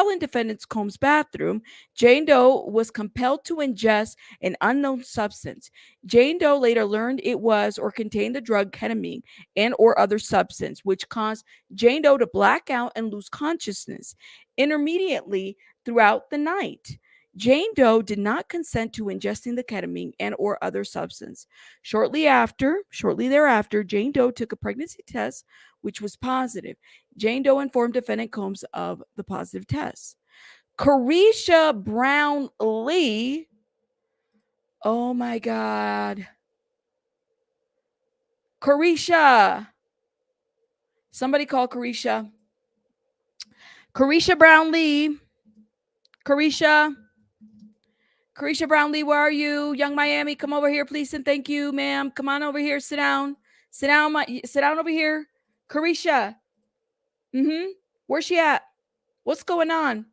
in defendant Combs' bathroom, Jane Doe was compelled to ingest an unknown substance. Jane Doe later learned it was or contained the drug ketamine and or other substance, which caused Jane Doe to black out and lose consciousness intermittently throughout the night. Jane Doe did not consent to ingesting the ketamine and or other substance. Shortly thereafter, Jane Doe took a pregnancy test, which was positive. Jane Doe informed defendant Combs of the positive test. Carisha Brown Lee. Oh my God. Carisha. Somebody call Carisha. Carisha Brown Lee. Carisha Brownlee, where are you? Young Miami, come over here, please, and thank you, ma'am. Come on over here. Sit down. Sit down over here. Carisha. Where's she at? What's going on?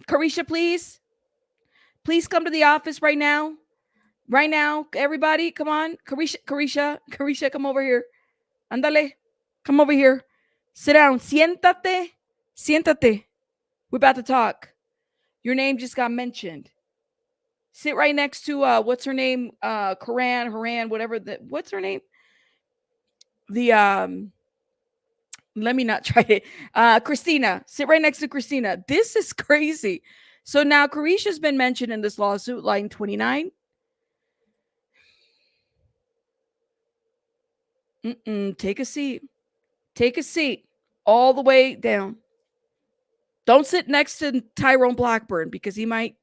Carisha, please. Please come to the office right now. Right now, everybody, come on. Carisha, come over here. Ándale. Come over here. Sit down. Siéntate. We're about to talk. Your name just got mentioned. Sit right next to what's her name? Haran, whatever what's her name? The let me not try it. Christina. Sit right next to Christina. This is crazy. So now Carisha's been mentioned in this lawsuit, line 29. Take a seat. Take a seat. All the way down. Don't sit next to Tyrone Blackburn because he might.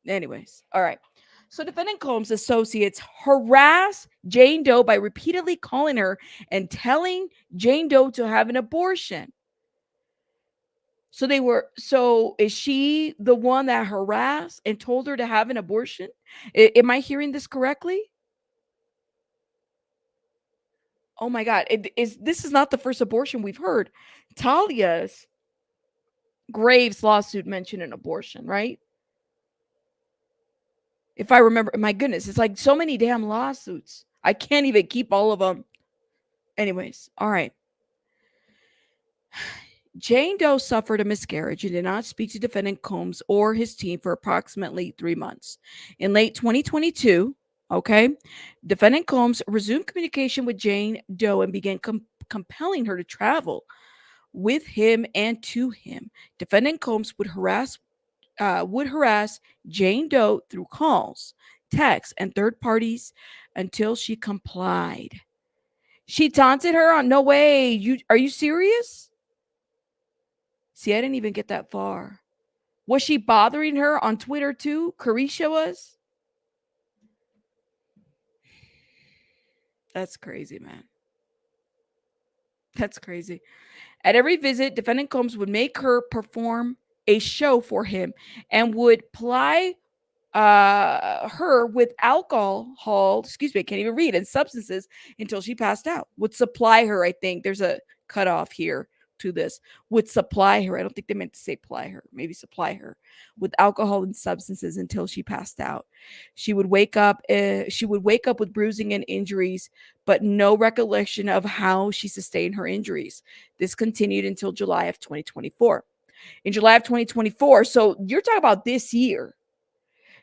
Anyways. All right. So defendant Combs' associates harass Jane Doe by repeatedly calling her and telling Jane Doe to have an abortion. So is she the one that harassed and told her to have an abortion? Am I hearing this correctly? Oh my God. This is not the first abortion we've heard. Talia's Graves lawsuit mentioned an abortion, right? If I remember, my goodness, it's like so many damn lawsuits. I can't even keep all of them. Anyways, all right. Jane Doe suffered a miscarriage and did not speak to defendant Combs or his team for approximately 3 months. In late 2022, okay, defendant Combs resumed communication with Jane Doe and began compelling her to travel with him and to him. Defendant Combs would harass Jane Doe through calls, texts, and third parties until she complied. She taunted her on no way. Are you serious? See, I didn't even get that far. Was she bothering her on Twitter too? Carisha was? That's crazy, man. That's crazy. At every visit, defendant Combs would make her perform a show for him and would ply her with alcohol, excuse me, I can't even read, and substances until she passed out. Would supply her, I think. There's a cutoff here to this. Would supply her. I don't think they meant to say ply her. Maybe supply her with alcohol and substances until she passed out. She would wake up with bruising and injuries, but no recollection of how she sustained her injuries. This continued until July of 2024. In July of 2024, so you're talking about this year.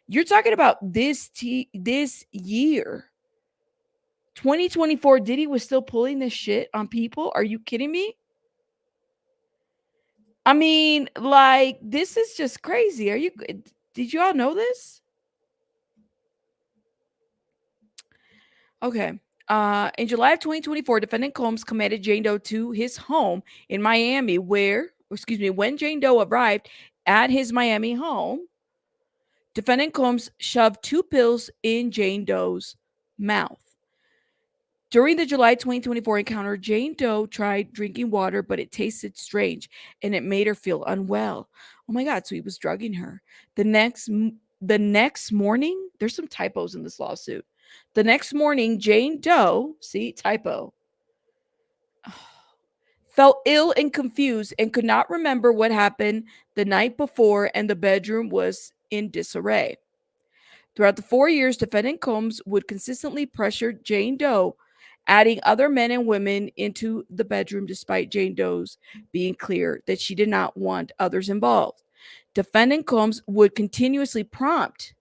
You're talking about this year. 2024, Diddy was still pulling this shit on people. Are you kidding me? I mean, like, this is just crazy. Did you all know this? Okay. In July of 2024, defendant Combs committed Jane Doe to his home in Miami, when Jane Doe arrived at his Miami home, defendant Combs shoved 2 pills in Jane Doe's mouth. During the July 2024 encounter, Jane Doe tried drinking water, but it tasted strange and it made her feel unwell. Oh my God, so he was drugging her. The next morning, there's some typos in this lawsuit. The next morning, Jane Doe, see, typo, felt ill and confused and could not remember what happened the night before, and the bedroom was in disarray. Throughout the 4 years, defendant Combs would consistently pressure Jane Doe, adding other men and women into the bedroom despite Jane Doe's being clear that she did not want others involved. Defendant Combs would continuously prompt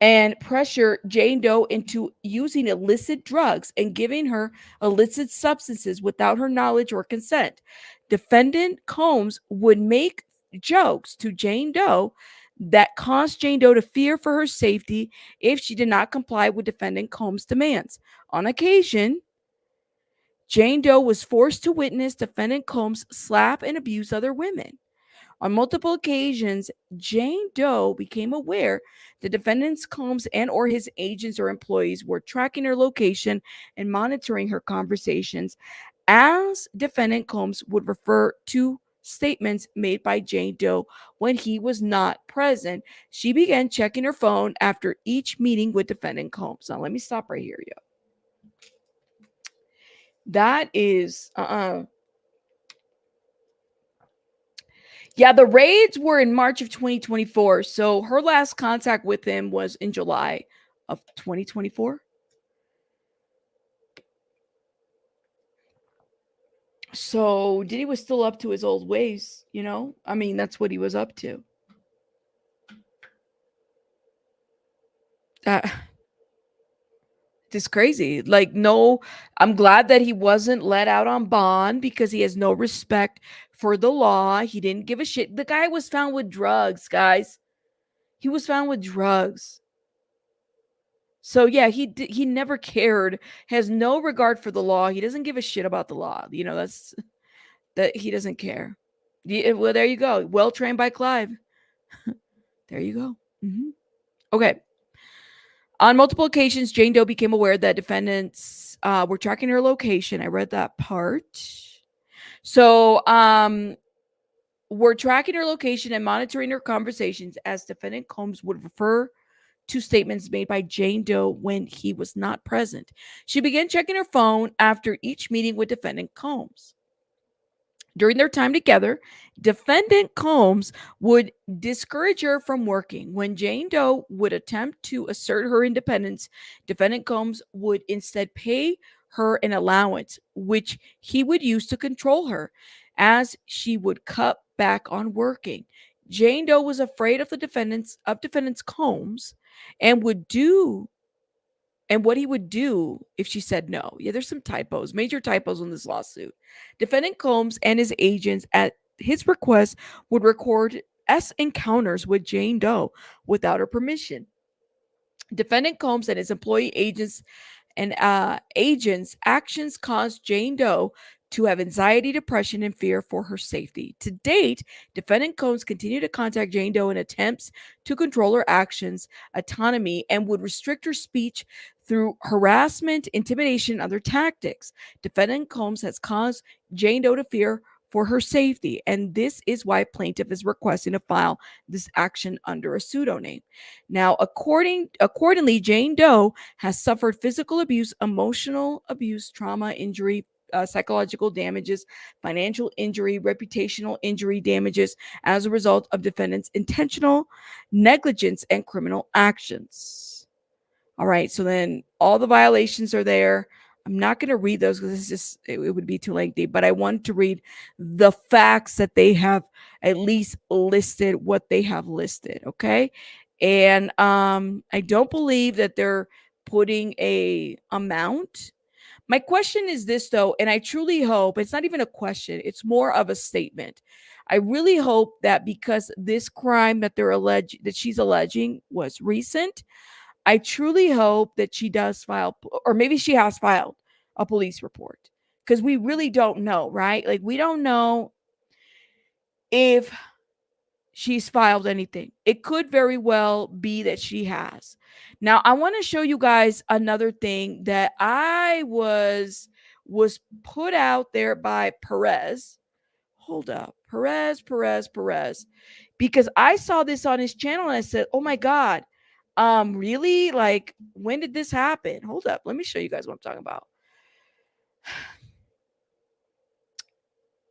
and pressure Jane Doe into using illicit drugs and giving her illicit substances without her knowledge or consent. Defendant Combs would make jokes to Jane Doe that caused Jane Doe to fear for her safety if she did not comply with defendant Combs' demands. On occasion, Jane Doe was forced to witness defendant Combs slap and abuse other women. On multiple occasions, Jane Doe became aware the defendants Combs and or his agents or employees were tracking her location and monitoring her conversations, as defendant Combs would refer to statements made by Jane Doe when he was not present. She began checking her phone after each meeting with defendant Combs. Now, let me stop right here, yo. That is, yeah, the raids were in March of 2024. So her last contact with him was in July of 2024. So Diddy was still up to his old ways, you know? I mean, that's what he was up to. It's crazy. Like, no, I'm glad that he wasn't let out on bond because he has no respect for the law. He didn't give a shit. The guy was found with drugs, guys. He was found with drugs. So yeah, he never cared, has no regard for the law. He doesn't give a shit about the law. You know, that he doesn't care. Well, there you go. Well trained by Clive. There you go. Okay. On multiple occasions, Jane Doe became aware that defendants were tracking her location. I read that part. So, we're tracking her location and monitoring her conversations as defendant Combs would refer to statements made by Jane Doe when he was not present. She began checking her phone after each meeting with defendant Combs. During their time together, defendant Combs would discourage her from working. When Jane Doe would attempt to assert her independence, defendant Combs would instead pay her an allowance, which he would use to control her as she would cut back on working. Jane Doe was afraid of defendants Combs and what he would do if she said no. Yeah, there's some typos, major typos in this lawsuit. Defendant Combs and his agents, at his request, would record encounters with Jane Doe without her permission. Defendant Combs and his employee agents actions caused Jane Doe to have anxiety, depression, and fear for her safety. To date, defendant Combs continued to contact Jane Doe in attempts to control her actions, autonomy, and would restrict her speech through harassment, intimidation, and other tactics. Defendant Combs has caused Jane Doe to fear for her safety, and this is why plaintiff is requesting to file this action under a pseudonym. Now, accordingly, Jane Doe has suffered physical abuse, emotional abuse, trauma, injury, psychological damages, financial injury, reputational injury damages as a result of defendant's intentional negligence and criminal actions. All right, so then all the violations are there. I'm not going to read those because it would be too lengthy, but I want to read the facts that they have at least listed, what they have listed, okay? And I don't believe that they're putting a amount. My question is this, though, and I truly hope it's not even a question, it's more of a statement. I really hope that because this crime that she's alleging was recent, I truly hope that she does file, or maybe she has filed a police report, because we really don't know, right? Like, we don't know if she's filed anything. It could very well be that she has. Now, I want to show you guys another thing that I was put out there by Perez. Hold up. Perez. Because I saw this on his channel and I said, oh my God, really? Like, when did this happen? Hold up. Let me show you guys what I'm talking about.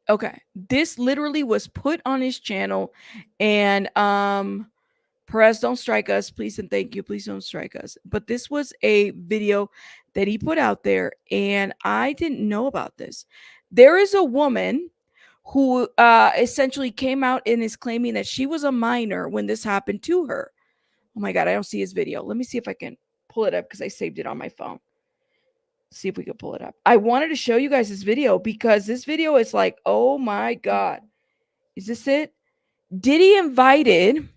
Okay, this literally was put on his channel, and Perez, don't strike us, please and thank you. Please don't strike us. But this was a video that he put out there, and I didn't know about this. There is a woman who essentially came out and is claiming that she was a minor when this happened to her. Oh my God, I don't see his video. Let me see if I can pull it up because I saved it on my phone. See if we can pull it up. I wanted to show you guys this video because this video is like, oh my God. Is this it? Diddy invited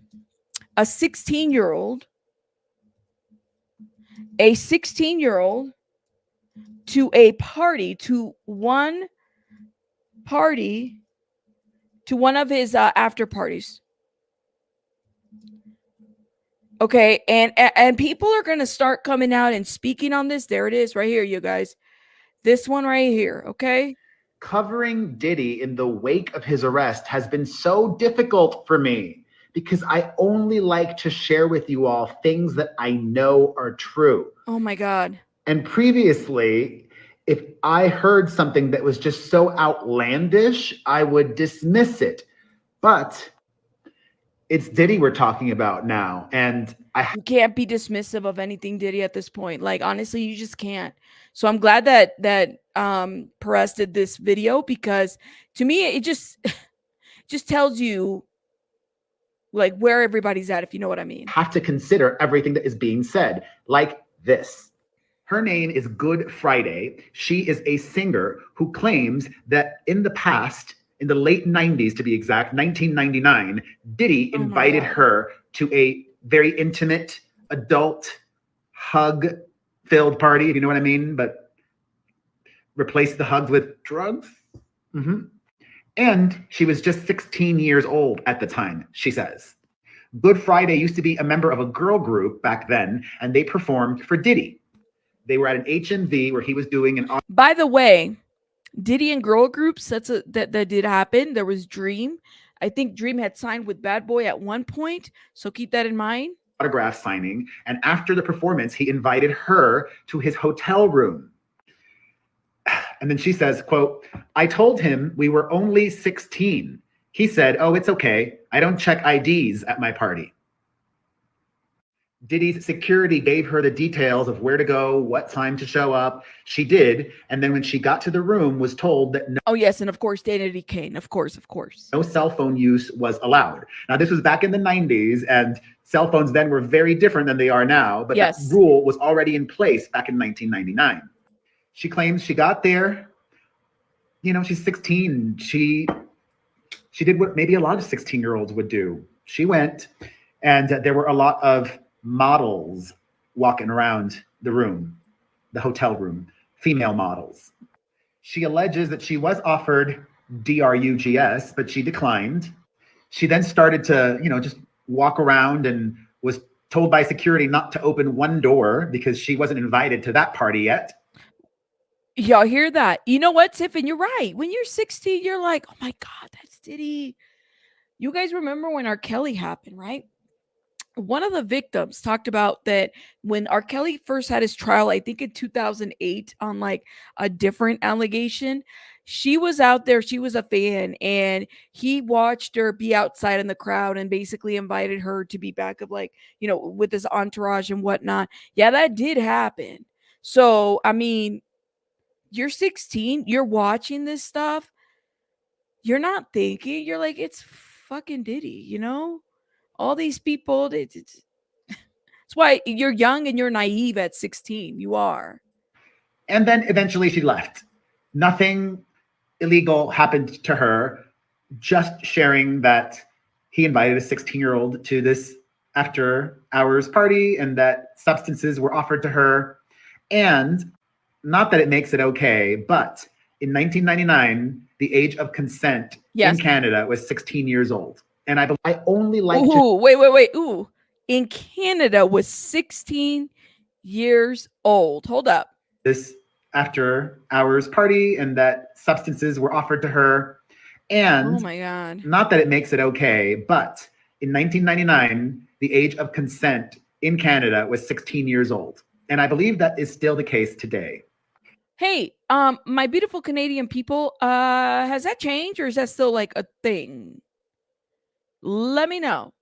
a 16-year-old to a party, to one of his after parties. Okay, and people are going to start coming out and speaking on this. There it is right here, you guys. This one right here, okay? Covering Diddy in the wake of his arrest has been so difficult for me because I only like to share with you all things that I know are true. Oh my God. And previously, if I heard something that was just so outlandish, I would dismiss it. But it's Diddy we're talking about now. And you can't be dismissive of anything Diddy at this point. Like, honestly, you just can't. So I'm glad that Perez did this video, because to me, it just tells you like where everybody's at, if you know what I mean. Have to consider everything that is being said, like this. Her name is Good Friday. She is a singer who claims that in the past, in the late 90s to be exact, 1999, Diddy invited her to a very intimate, adult, hug-filled party, if you know what I mean, but replace the hugs with drugs. And she was just 16 years old at the time, she says. Good Friday used to be a member of a girl group back then, and they performed for Diddy. They were at an HMV where he was doing an By the way, Diddy and girl groups, that did happen. There was Dream. I think Dream had signed with Bad Boy at one point, so keep that in mind. autograph signing, and after the performance, he invited her to his hotel room. And then she says, quote, "I told him we were only 16. He said, oh, it's okay. I don't check IDs at my party." Diddy's security gave her the details of where to go, what time to show up. She did. And then when she got to the room, was told that Oh, yes. And of course, Danity Kane. Of course. no cell phone use was allowed. Now, this was back in the 90s, and cell phones then were very different than they are now. But Yes. that rule was already in place back in 1999. She claims she got there. You know, she's 16. She did what maybe a lot of 16-year-olds would do. She went, and there were a lot of models walking around the room, the hotel room, female models. She alleges that she was offered DRUGS, but she declined. She then started to, just walk around and was told by security not to open one door because she wasn't invited to that party yet. Y'all hear that? You know what, Tiffin? You're right. When you're 16, you're like, oh my God, that's Diddy. You guys remember when R. Kelly happened, right? One of the victims talked about that when R. Kelly first had his trial, I think in 2008, on like a different allegation, she was out there, she was a fan, and he watched her be outside in the crowd and basically invited her to be back of like, with his entourage and whatnot. Yeah, that did happen. So, I mean, you're 16, you're watching this stuff, you're not thinking, you're like, it's fucking Diddy, all these people, it's why you're young and you're naive at 16. You are. And then eventually she left. Nothing illegal happened to her, just sharing that he invited a 16-year-old to this after hours party and that substances were offered to her. And not that it makes it okay, but in 1999, the age of consent in Canada was 16 years old. And I only like wait. Ooh. In Canada was 16 years old. Hold up. This after hours party and that substances were offered to her. And oh my God. Not that it makes it okay, but in 1999, the age of consent in Canada was 16 years old. And I believe that is still the case today. Hey, my beautiful Canadian people, has that changed or is that still like a thing? Let me know.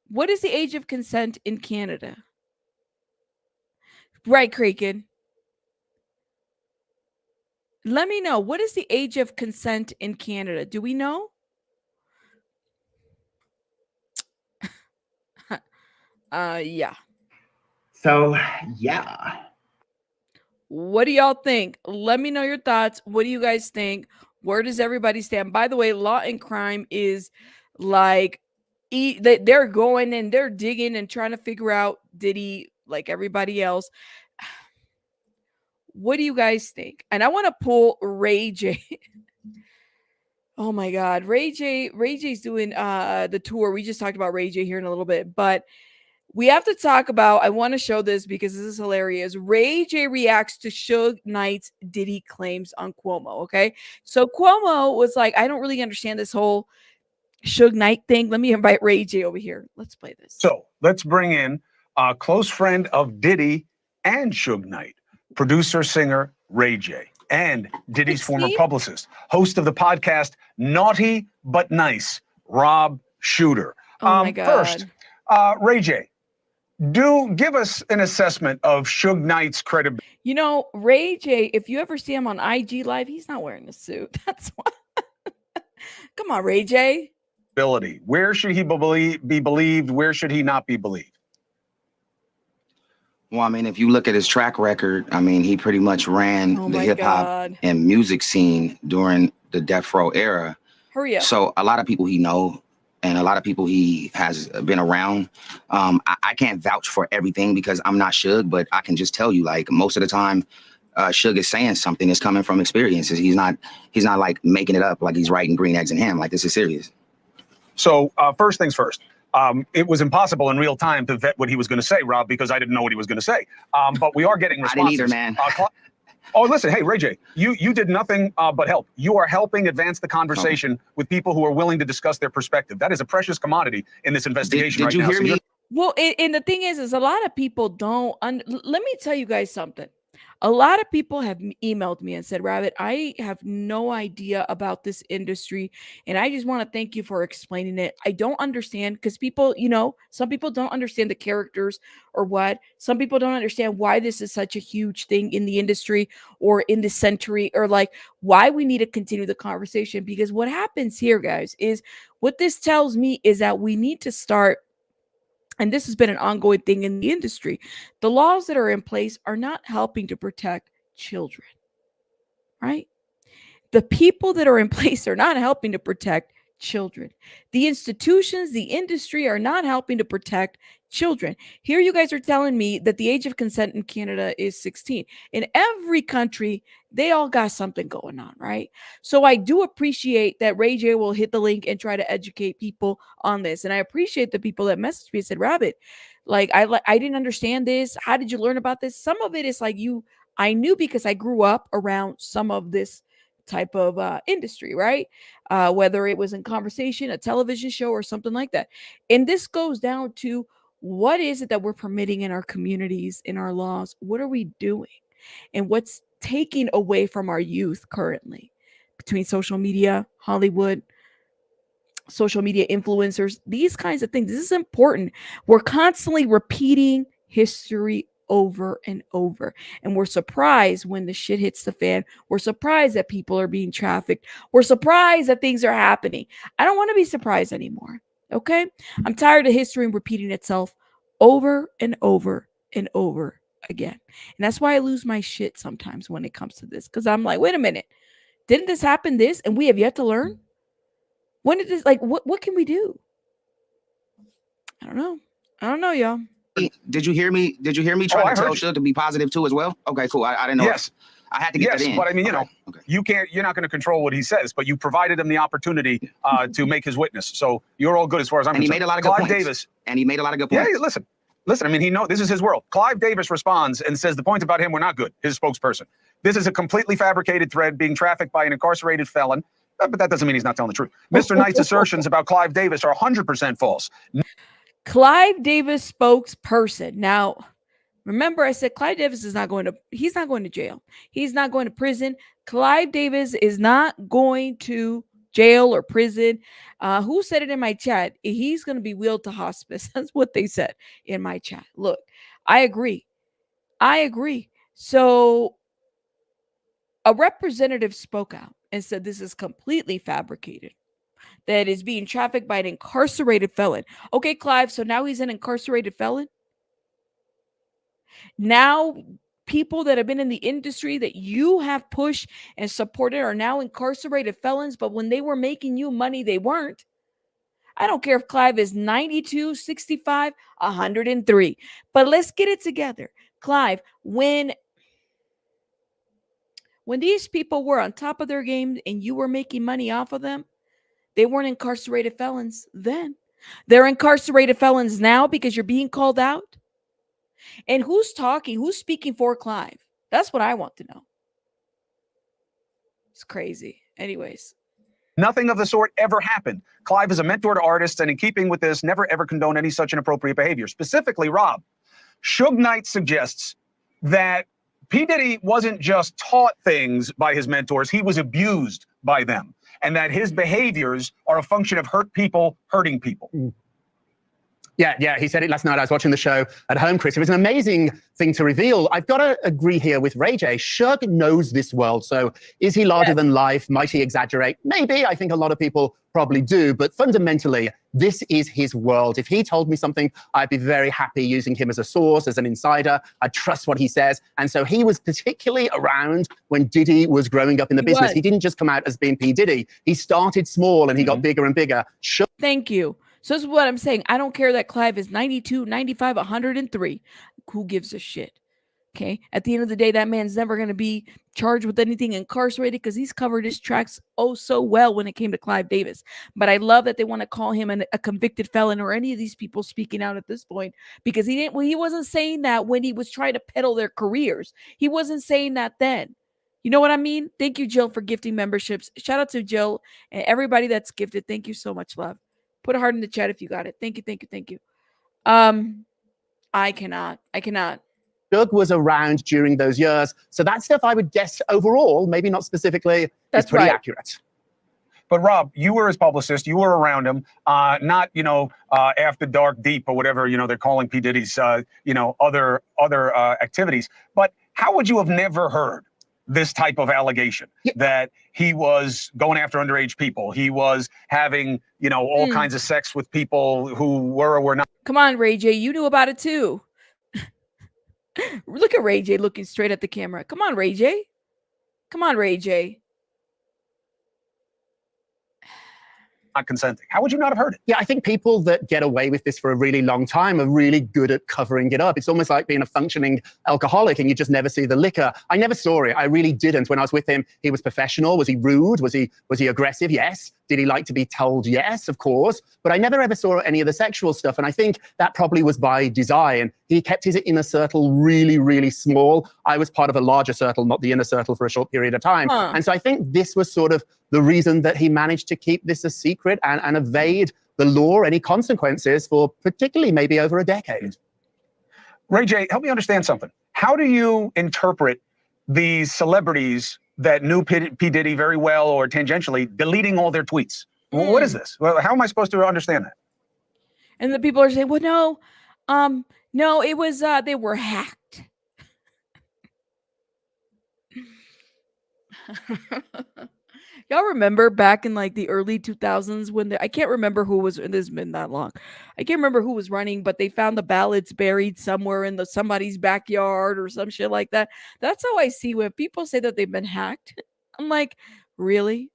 What is the age of consent in Canada? Right, Kraken. Let me know. What is the age of consent in Canada? Do we know? Yeah. So, yeah. What do y'all think? Let me know your thoughts. What do you guys think? Where does everybody stand? By the way, Law and Crime is like, they're going and they're digging and trying to figure out Diddy like everybody else. What do you guys think? And I want to pull Ray J. Oh my God. Ray J's doing the tour. We just talked about Ray J here in a little bit, but we have to talk about, I want to show this because this is hilarious. Ray J reacts to Suge Knight's Diddy claims on Cuomo. Okay. So Cuomo was like, I don't really understand this whole Suge Knight thing. Let me invite Ray J over here. Let's play this. So let's bring in a close friend of Diddy and Suge Knight, producer, singer Ray J, and Diddy's former publicist, host of the podcast Naughty But Nice, Rob Shooter. Oh my God. First, Ray J, do give us an assessment of Suge Knight's credibility. Ray J, if you ever see him on IG Live, he's not wearing a suit. That's why. Come on, Ray J. Where should he be believed? Where should he not be believed? Well, I mean, if you look at his track record, I mean, he pretty much ran the hip hop and music scene during the Death Row era. Hurry up. So a lot of people he know and a lot of people he has been around. I can't vouch for everything because I'm not Suge, but I can just tell you, like, most of the time, Suge is saying something that's coming from experiences. He's not like making it up, like he's writing Green Eggs and Ham. Like, this is serious. So first things first. It was impossible in real time to vet what he was going to say, Rob, because I didn't know what he was going to say. But we are getting responses. I didn't either, man. Oh, listen, hey, Ray J, you did nothing but help. You are helping advance the conversation with people who are willing to discuss their perspective. That is a precious commodity in this investigation Did you right now. hear me? Well, and the thing is a lot of people don't. Let me tell you guys something. A lot of people have emailed me and said, Rabbit, I have no idea about this industry. And I just want to thank you for explaining it. I don't understand because people, some people don't understand the characters or what. Some people don't understand why this is such a huge thing in the industry or in the century or like why we need to continue the conversation. Because what happens here, guys, is what this tells me is that we need to start. And this has been an ongoing thing in the industry. The laws that are in place are not helping to protect children, right? The people that are in place are not helping to protect children. The institutions, the industry are not helping to protect children. Here you guys are telling me that the age of consent in Canada is 16. In every country, they all got something going on, right? So I do appreciate that Ray J will hit the link and try to educate people on this. And I appreciate the people that messaged me and said, Rabbit, I didn't understand this. How did you learn about this? Some of it is like I knew because I grew up around some of this type of industry, right? Whether it was in conversation, a television show, or something like that. And this goes down to what is it that we're permitting in our communities, in our laws? What are we doing? And what's taking away from our youth currently between social media, Hollywood, social media influencers, these kinds of things. This is important. We're constantly repeating history over and over. And we're surprised when the shit hits the fan. We're surprised that people are being trafficked. We're surprised that things are happening. I don't want to be surprised anymore. Okay? I'm tired of history repeating itself over and over and over again. And that's why I lose my shit sometimes when it comes to this. Because I'm like, wait a minute. Didn't this happen this? And we have yet to learn? When did this, like, what can we do? I don't know, y'all. Did you hear me? Did you hear me trying to tell Suge to be positive too as well? Okay, cool. I didn't know. Yes. I had to get that in. But I mean, you're not going to control what he says, but you provided him the opportunity to make his witness. So you're all good as far as I'm concerned. And he made a lot of good points. Davis. And he made a lot of good points. Yeah, listen, I mean, this is his world. Clive Davis responds and says the points about him were not good, his spokesperson. This is a completely fabricated thread being trafficked by an incarcerated felon. But that doesn't mean he's not telling the truth. Mr. Knight's assertions about Clive Davis are 100% false. Clive Davis spokesperson. Now, remember I said Clive Davis is he's not going to jail. He's not going to prison. Clive Davis is not going to jail or prison. Who said it in my chat? He's going to be wheeled to hospice. That's what they said in my chat. Look, I agree. So a representative spoke out and said this is completely fabricated, that is being trafficked by an incarcerated felon. Okay, Clive, so now he's an incarcerated felon? Now people that have been in the industry that you have pushed and supported are now incarcerated felons, but when they were making you money, they weren't. I don't care if Clive is 92, 65, 103, but let's get it together. Clive, when these people were on top of their game and you were making money off of them, they weren't incarcerated felons then. They're incarcerated felons now because you're being called out. And who's talking? Who's speaking for Clive? That's what I want to know. It's crazy. Anyways. Nothing of the sort ever happened. Clive is a mentor to artists, and in keeping with this, never ever condone any such inappropriate behavior. Specifically, Rob, Suge Knight suggests that P. Diddy wasn't just taught things by his mentors, he was abused by them. And that his behaviors are a function of hurt people hurting people. Yeah, he said it last night. I was watching the show at home, Chris. It was an amazing thing to reveal. I've got to agree here with Ray J. Suge knows this world. So is he larger than life? Might he exaggerate? Maybe. I think a lot of people probably do. But fundamentally, this is his world. If he told me something, I'd be very happy using him as a source, as an insider. I trust what he says. And so he was particularly around when Diddy was growing up in the business. He didn't just come out as being P. Diddy. He started small and he got bigger and bigger. Thank you. So this is what I'm saying. I don't care that Clive is 92, 95, 103. Who gives a shit? Okay. At the end of the day, that man's never going to be charged with anything, incarcerated, because he's covered his tracks oh so well when it came to Clive Davis. But I love that they want to call him a convicted felon, or any of these people speaking out at this point, because he didn't. Well, he wasn't saying that when he was trying to peddle their careers. He wasn't saying that then. You know what I mean? Thank you, Jill, for gifting memberships. Shout out to Jill and everybody that's gifted. Thank you so much, love. Put a heart in the chat if you got it. Thank you, thank you, thank you. I cannot. Doug was around during those years. So that stuff I would guess overall, maybe not specifically, is pretty accurate. But Rob, you were his publicist. You were around him, not, after dark deep or whatever, they're calling P. Diddy's, other activities. But how would you have never heard this type of allegation that he was going after underage people? He was having, all kinds of sex with people who were or were not. Come on, Ray J. You knew about it too. Look at Ray J looking straight at the camera. Come on, Ray J. Come on, Ray J. Not consenting. How would you not have heard it? Yeah, I think people that get away with this for a really long time are really good at covering it up. It's almost like being a functioning alcoholic and you just never see the liquor. I never saw it. I really didn't. When I was with him, he was professional. Was he rude? Was he aggressive? Yes. Did he like to be told? Yes, of course. But I never ever saw any of the sexual stuff. And I think that probably was by design. He kept his inner circle really, really small. I was part of a larger circle, not the inner circle, for a short period of time. And so I think this was sort of the reason that he managed to keep this a secret and evade the law, any consequences, for particularly maybe over a decade. Ray J, help me understand something. How do you interpret these celebrities that knew P. Diddy very well or tangentially deleting all their tweets? Well, what is this? Well, how am I supposed to understand that? And the people are saying, well, no, it was, they were hacked. Y'all remember back in like the early 2000s when I can't remember who was, and this has been that long. I can't remember who was running, but they found the ballots buried somewhere in somebody's backyard or some shit like that. That's how I see when people say that they've been hacked. I'm like, really?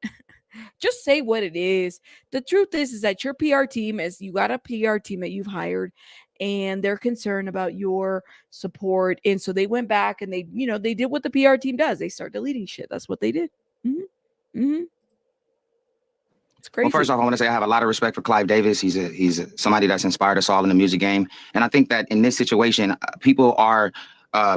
Just say what it is. The truth is that your PR team you got a PR team that you've hired, and they're concerned about your support. And so they went back and they did what the PR team does. They start deleting shit. That's what they did. It's crazy. Well, first off, I want to say I have a lot of respect for Clive Davis. He's somebody that's inspired us all in the music game. And I think that in this situation, people are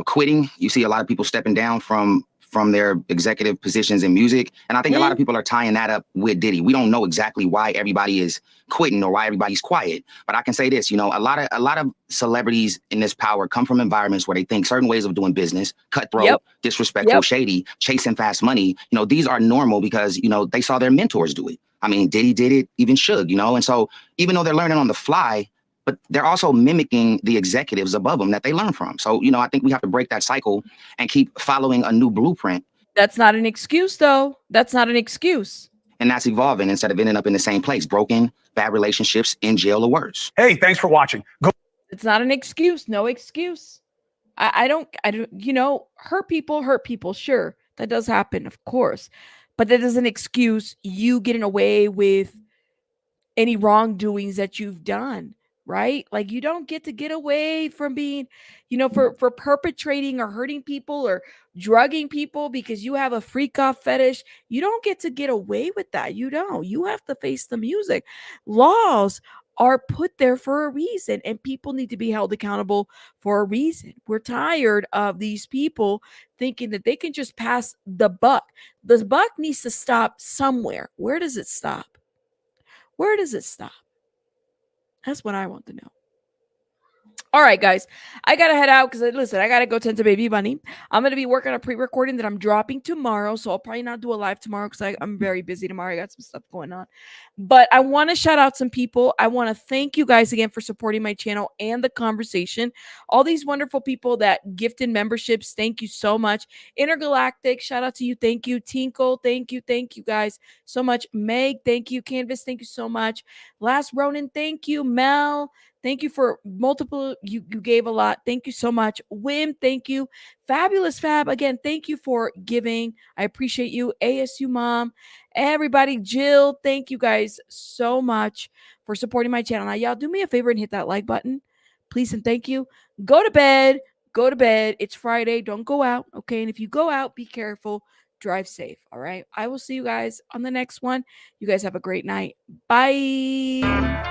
quitting. You see a lot of people stepping down from their executive positions in music. And I think a lot of people are tying that up with Diddy. We don't know exactly why everybody is quitting or why everybody's quiet. But I can say this, a lot of celebrities in this power come from environments where they think certain ways of doing business, cutthroat, disrespectful, shady, chasing fast money. These are normal because, they saw their mentors do it. I mean, Diddy did it, even Suge, And so even though they're learning on the fly, but they're also mimicking the executives above them that they learn from. So, I think we have to break that cycle and keep following a new blueprint. That's not an excuse, though. That's not an excuse. And that's evolving instead of ending up in the same place, broken, bad relationships, in jail, or worse. Hey, thanks for watching. It's not an excuse. No excuse. I don't, hurt people. Sure, that does happen, of course. But that doesn't excuse you getting away with any wrongdoings that you've done. Right? Like you don't get to get away from being, for perpetrating or hurting people or drugging people because you have a freak off fetish. You don't get to get away with that. You don't. You have to face the music. Laws are put there for a reason, and people need to be held accountable for a reason. We're tired of these people thinking that they can just pass the buck. The buck needs to stop somewhere. Where does it stop? Where does it stop? That's what I want to know. All right, guys. I got to head out because, listen, I got to go tend to baby bunny. I'm going to be working on a pre-recording that I'm dropping tomorrow. So I'll probably not do a live tomorrow because I'm very busy tomorrow. I got some stuff going on. But I want to shout out some people. I want to thank you guys again for supporting my channel and the conversation. All these wonderful people that gifted memberships. Thank you so much. Intergalactic, shout out to you. Thank you. Tinkle, thank you. Thank you guys so much. Meg, thank you. Canvas, thank you so much. Last Ronin, thank you. Mel, thank you for multiple. You gave a lot. Thank you so much. Wim, thank you. Fabulous Fab, again, thank you for giving. I appreciate you. ASU Mom, everybody. Jill, thank you guys so much for supporting my channel. Now, y'all do me a favor and hit that like button, please and thank you. Go to bed. Go to bed. It's Friday. Don't go out. Okay. And if you go out, be careful. Drive safe. All right. I will see you guys on the next one. You guys have a great night. Bye.